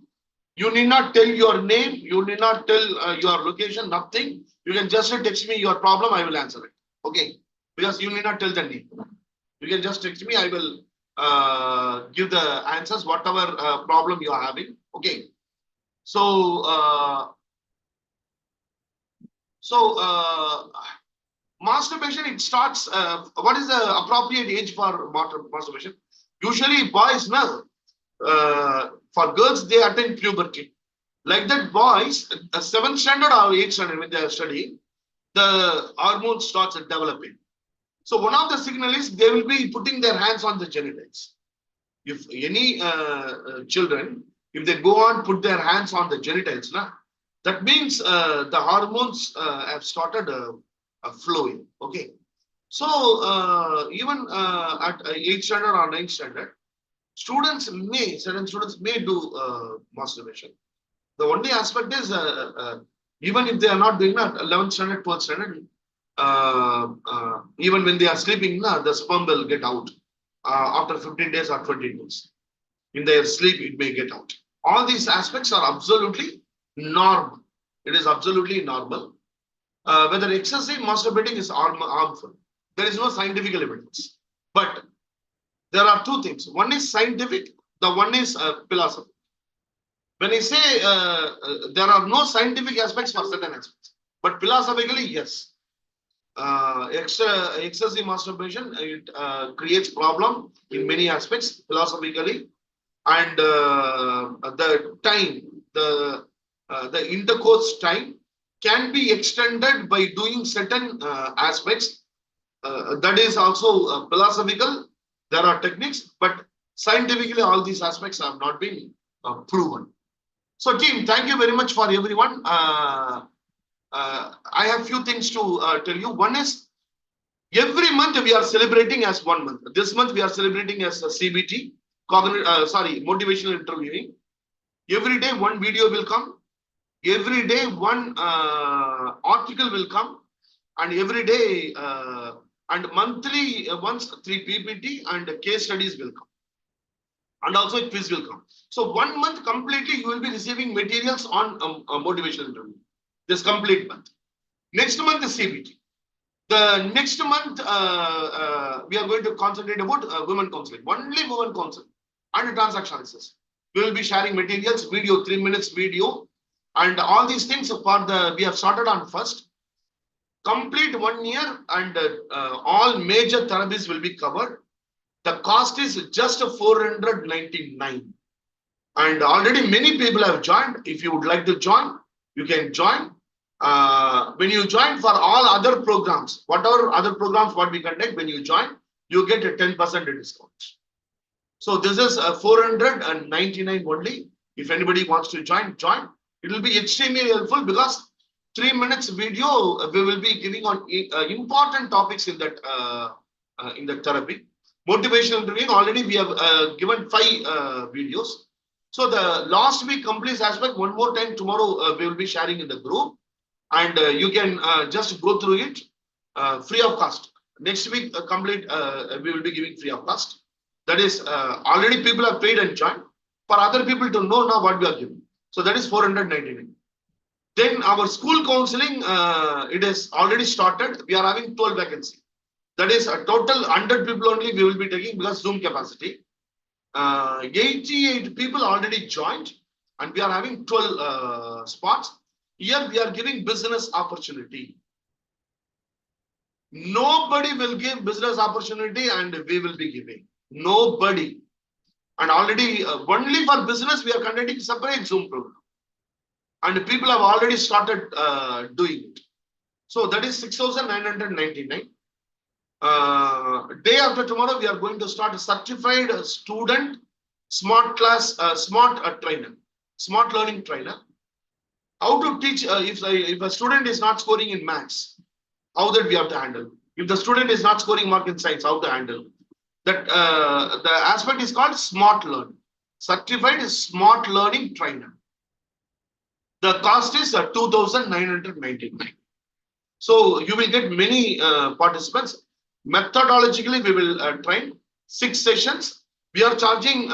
S1: You need not tell your name. You need not tell your location. Nothing. You can just text me your problem. I will answer it. Okay, because you need not tell the name. You can just text me. I will give the answers, whatever problem you are having. Okay. So, masturbation, it starts, what is the appropriate age for masturbation? Usually boys, no. For girls, they attain puberty. Like that, boys, 7th standard or 8th standard, when they are studying, the hormone starts developing. So one of the signals is they will be putting their hands on the genitals. If any children, if they go on put their hands on the genitals, that means the hormones have started flowing. Okay. So even at 8th standard or 9th standard, certain students may do masturbation. The only aspect is even if they are not doing that, 11th standard, 12th standard, even when they are sleeping, the sperm will get out after 15 days or 20 days. In their sleep, it may get out. All these aspects are absolutely normal. It is absolutely normal. Whether excessive masturbating is harmful. There is no scientific evidence. But there are two things. One is scientific, the one is philosophy. When I say there are no scientific aspects for certain aspects, but philosophically, yes. Excessive masturbation, it creates problem in many aspects philosophically, and the time, the intercourse time can be extended by doing certain aspects. That is also philosophical. There are techniques, but scientifically, all these aspects have not been proven. So, team, thank you very much for everyone. I have few things to tell you. One is, every month we are celebrating as 1 month. This month we are celebrating as a CBT, motivational interviewing. Every day one video will come. Every day one article will come, and every day And monthly, once 3 PPT and case studies will come. And also a quiz will come. So 1 month completely you will be receiving materials on motivational interview. This complete month. Next month is CBT. The next month we are going to concentrate about women counseling. Only women counseling and transaction analysis. We will be sharing materials, video, 3 minutes video, and all these things for the we have started on first. Complete 1 year and all major therapies will be covered. The cost is just 499. And already many people have joined. If you would like to join, you can join. When you join for all other programs, whatever other programs what we conduct, when you join, you get a 10% discount. So this is 499 only. If anybody wants to join, join. It will be extremely helpful because 3 minutes video we will be giving on important topics in that therapy. Motivational interviewing, already we have given 5 videos. So the last week complete aspect, one more time tomorrow we will be sharing in the group, and you can just go through it free of cost. Next week complete we will be giving free of cost. That is already people have paid and joined. For other people to know now what we are giving. So that is 499. Then our school counseling, it is already started. We are having 12 vacancies. That is a total 100 people only we will be taking because Zoom capacity. 88 people already joined and we are having 12 spots. Here we are giving business opportunity. Nobody will give business opportunity and we will be giving. Nobody. And already only for business we are conducting separate Zoom program. And people have already started doing it. So that is 6,999. Day after tomorrow, we are going to start a certified student smart class, smart trainer, smart learning trainer. How to teach if a student is not scoring in maths, how that we have to handle. If the student is not scoring mark in science, how to handle. That the aspect is called smart learn. Certified smart learning trainer. The cost is 2,999. So you will get many participants. Methodologically, we will train 6 sessions. We are charging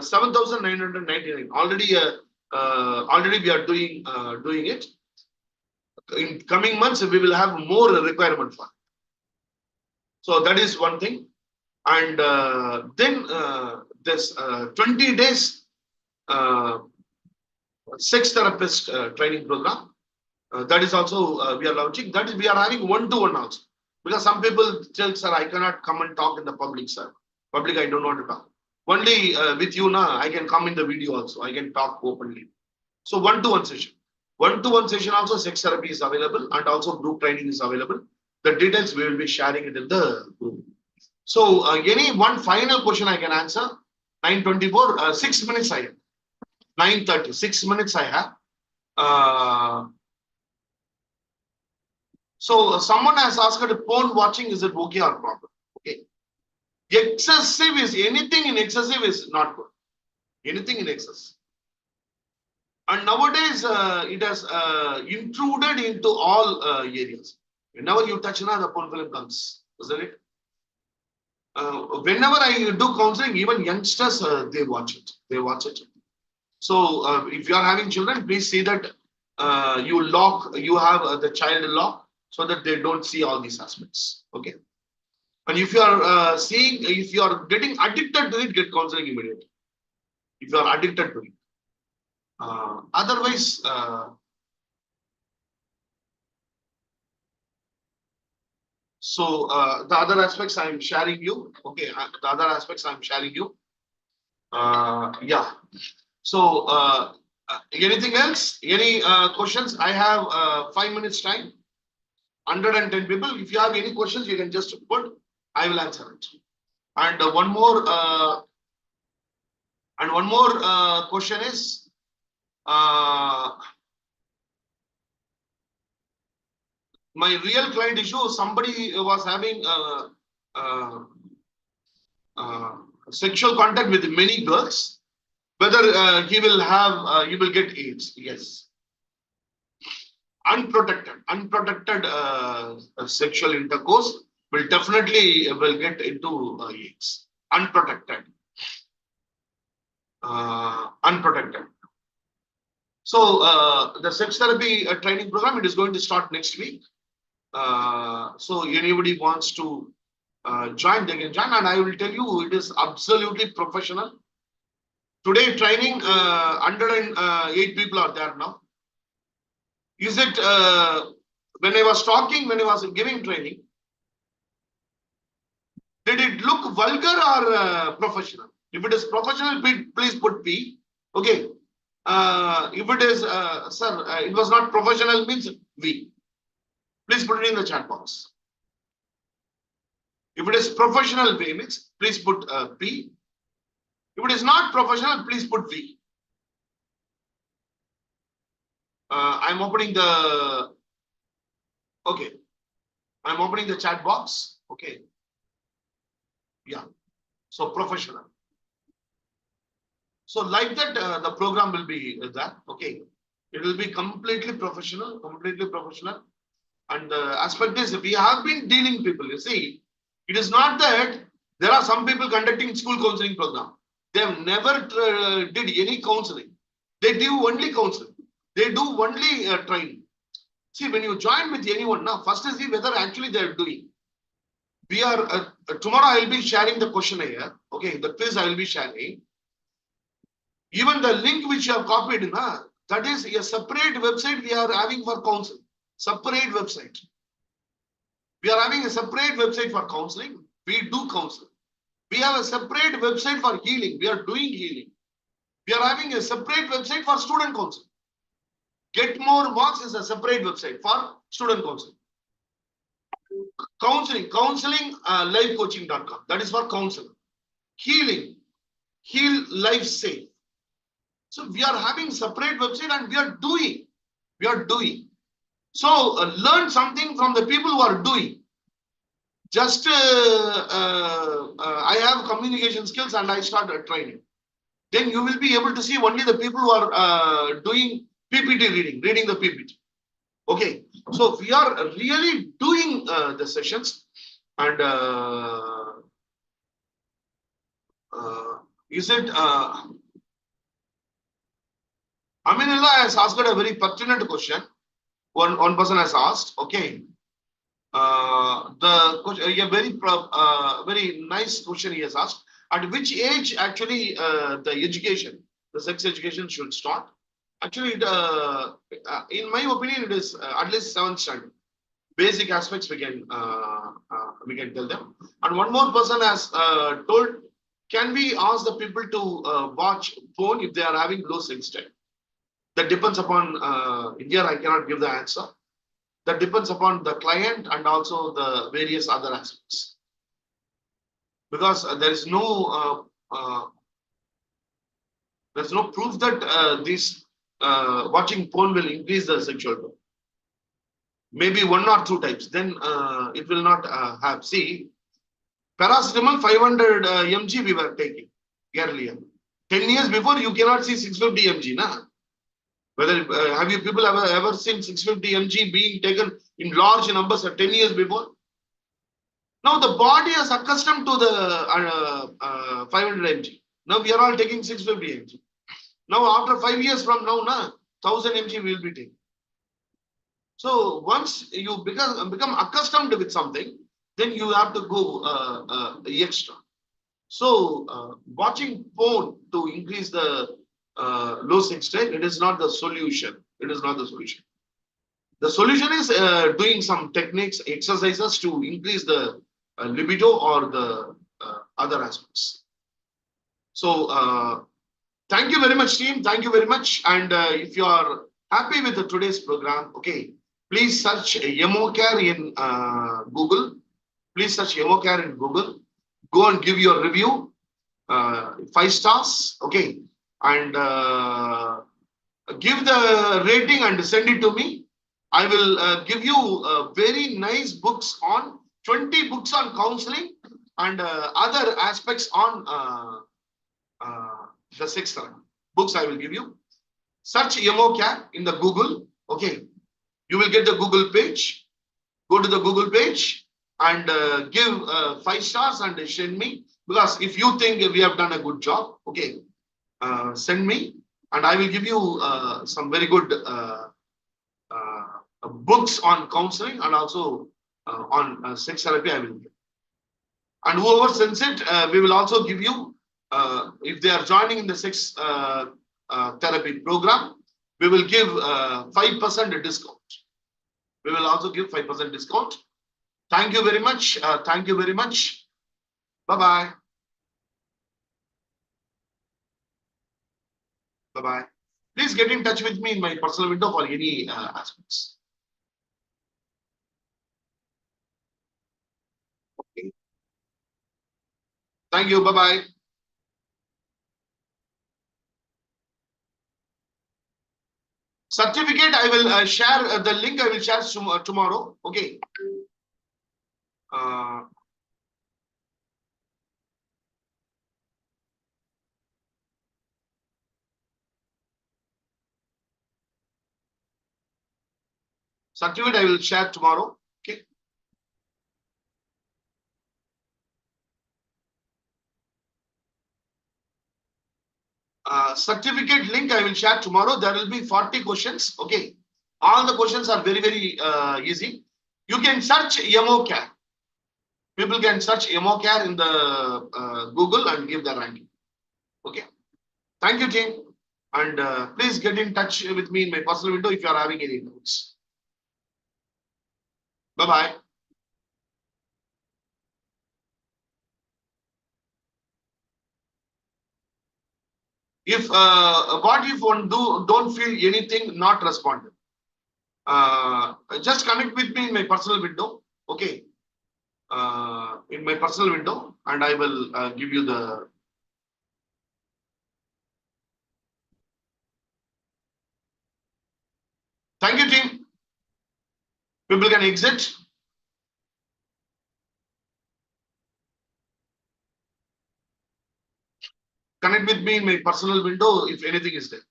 S1: 7,999. Already we are doing it. In coming months, we will have more requirement for it. So that is one thing. And then this 20 days sex therapist training program. That is also we are launching. That is we are having 1-to-1 also. Because some people tell, sir, I cannot come and talk in the public, sir. Public, I don't want to talk. Only with you now, I can come in the video also. I can talk openly. So 1-to-1 session. 1-to-1 session also sex therapy is available and also group training is available. The details we will be sharing it in the group. So any one final question I can answer. 9:24, 6 minutes I have. 9:30, 6 minutes I have. So someone has asked, porn watching, is it okay or problem? Okay. Excessive is, anything in excessive is not good. Anything in excess. And nowadays it has intruded into all areas. Whenever you touch now, the porn film comes, isn't it? Whenever I do counseling, even youngsters, they watch it. They watch it. So if you are having children, please see that you have the child lock so that they don't see all these aspects. Okay. And if you are if you are getting addicted to it, get counseling immediately. If you are addicted to it. Otherwise, so the other aspects I am sharing you. Okay, the other aspects I am sharing you. Yeah. So anything else? Any questions? I have 5 minutes time. 110 people. If you have any questions, you can just put. I will answer it. And one more question is. My real client issue, somebody was having sexual contact with many girls, whether he will get AIDS. Yes. Unprotected sexual intercourse will definitely will get into AIDS. Unprotected. Unprotected. So the sex therapy training program, it is going to start next week. So anybody wants to join, they can join, and I will tell you, it is absolutely professional. Today training, 108 people are there now. Is it when I was talking, when I was giving training, did it look vulgar or professional? If it is professional, please put P. Okay. If it is, sir, it was not professional, means V. Please put it in the chat box. If it is professional way, means please put P. If it is not professional, please put V. I'm opening the, okay. I'm opening the chat box. Okay. Yeah. So professional. So like that, the program will be that. Okay. It will be completely professional, And the aspect is, we have been dealing people. You see, it is not that there are some people conducting school counseling program. They have never did any counseling. They do only counseling. They do only training. See, when you join with anyone now, first is see whether actually they are doing. We are tomorrow. I will be sharing the questionnaire. Okay, the quiz I will be sharing. Even the link which you have copied, that is a separate website we are having for counseling. Separate website. We are having a separate website for counseling. We do counseling. We have a separate website for healing. We are doing healing. We are having a separate website for student counseling. Get More Marks is a separate website for student counseling. Counseling, livecoaching.com. That is for counseling. Healing, Heal Life Safe. So we are having separate website and we are doing. So learn something from the people who are doing. Just I have communication skills and I started training. Then you will be able to see only the people who are doing PPT reading the PPT. Okay, so we are really doing the sessions, and is it Aminullah has asked a very pertinent question. One person has asked, okay, the question, a very nice question he has asked. At which age actually the education, the sex education should start? Actually, in my opinion, it is at least 7th standard. Basic aspects we can tell them. And one more person has told, can we ask the people to watch porn if they are having low sex drive? That depends upon here. I cannot give the answer. That depends upon the client and also the various other aspects. Because there is no proof that this watching porn will increase the sexual drive. Maybe 1 or 2 times, then it will not have. See, paracetamol 500 mg we were taking earlier. 10 years before, you cannot see 650 mg. Whether have you people ever seen 650 mg being taken in large numbers 10 years before? Now the body is accustomed to the 500 mg. Now we are all taking 650 mg. Now after 5 years from now, 1000 mg we will be taking. So once you become accustomed with something, then you have to go extra. So watching porn to increase the low sex drive, it is not the solution. It is not the solution. The solution is doing some techniques, exercises to increase the libido or the other aspects. So thank you very much, team. Thank you very much. And if you are happy with today's program, okay, please search Emocare in Google. Please search Emocare in Google. Go and give your review, 5 stars, okay, and give the rating and send it to me. I will give you very nice books on 20 books on counseling and other aspects on the sex therapy. Books I will give you. Search Emocare in the Google, okay. You will get the Google page. Go to the Google page and give 5 stars and send me, because if you think we have done a good job, okay, send me and I will give you some very good books on counseling and also on sex therapy I will give. And whoever sends it, we will also give you, if they are joining in the sex therapy program, we will give 5% discount. We will also give 5% discount. Thank you very much. Thank you very much. Bye-bye. Bye-bye. Please get in touch with me in my personal window for any aspects. Okay. Thank you. Bye-bye. Certificate, I will share the link. I will share tomorrow. Okay. Certificate I will share tomorrow. Okay. Certificate link I will share tomorrow. There will be 40 questions. Okay. All the questions are very, very easy. You can search EMOCare. People can search EMOCare in the Google and give the ranking. Okay. Thank you, team. And please get in touch with me in my personal window if you are having any doubts. Bye-bye. If what if one don't feel anything, not responded, just connect with me in my personal window. Okay. In my personal window, and I will give you the. Thank you, team. People can exit. Connect with me in my personal window if anything is there.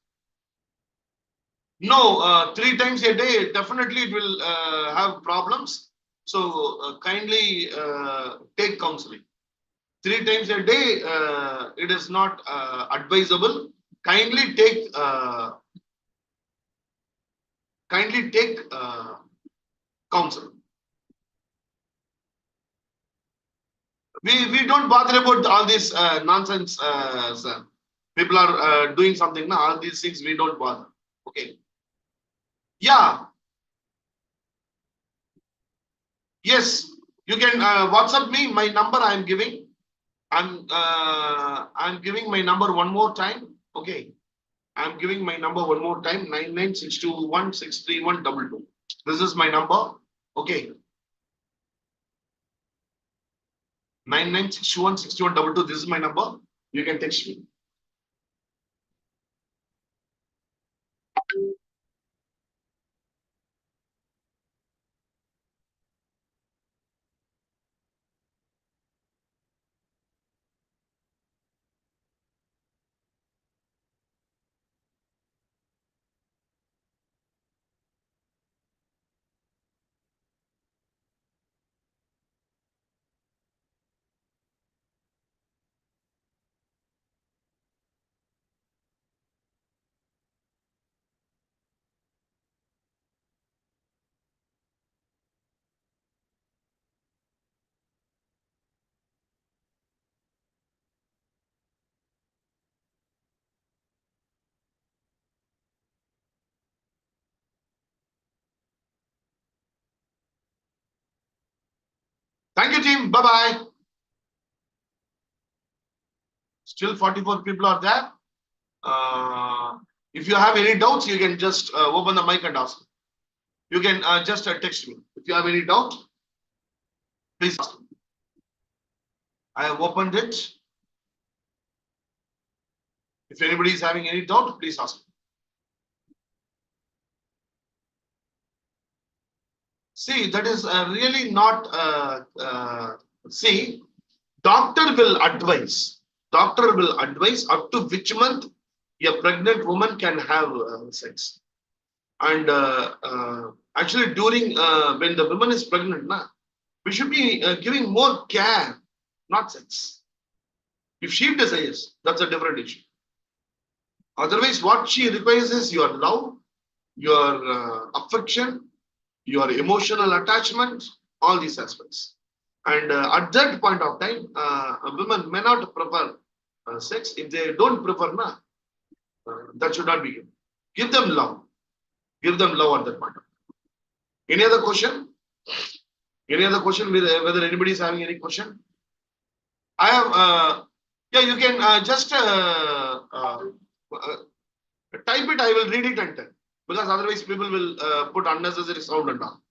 S1: No, 3 times a day, definitely it will have problems. So kindly take counseling. 3 times a day, it is not advisable. Kindly take counsel. We don't bother about all this nonsense, sir. People are doing something now. All these things we don't bother. Okay. Yeah. Yes. You can WhatsApp me. My number I am giving. I'm giving my number one more time. Okay. I'm giving my number one more time. 9962163122. This is my number. Okay. 99616122. This is my number. You can text me. Thank you, team. Bye-bye. Still 44 people are there. If you have any doubts, you can just open the mic and ask. You can just text me. If you have any doubt, please ask. I have opened it. If anybody is having any doubt, please ask. See, that is really not. See, doctor will advise. Doctor will advise up to which month a pregnant woman can have sex. And actually, during when the woman is pregnant, We should be giving more care, not sex. If she desires, that's a different issue. Otherwise, what she requires is your love, your affection, your emotional attachment, all these aspects. And at that point of time, women may not prefer sex. If they don't prefer, that should not be given. Give them love. Give them love at that point. Any other question? Any other question? Whether anybody is having any question? I have. Yeah, you can just type it. I will read it and tell, because otherwise people will put unnecessary sound and all.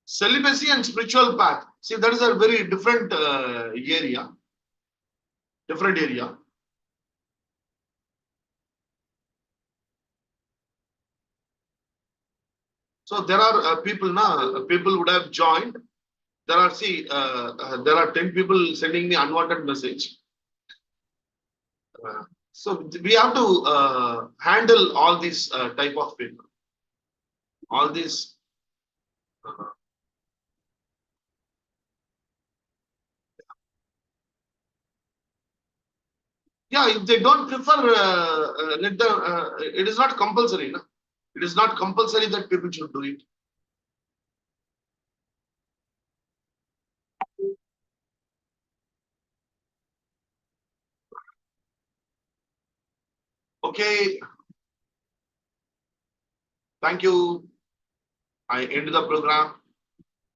S1: Celibacy and spiritual path. See, that is a very different area. Different area. So there are people now. People would have joined. There are there are 10 people sending me unwanted message. So we have to handle all these type of people. All these. Yeah, if they don't prefer, let them. It is not compulsory. No? It is not compulsory that people should do it. Okay. Thank you. I end the program.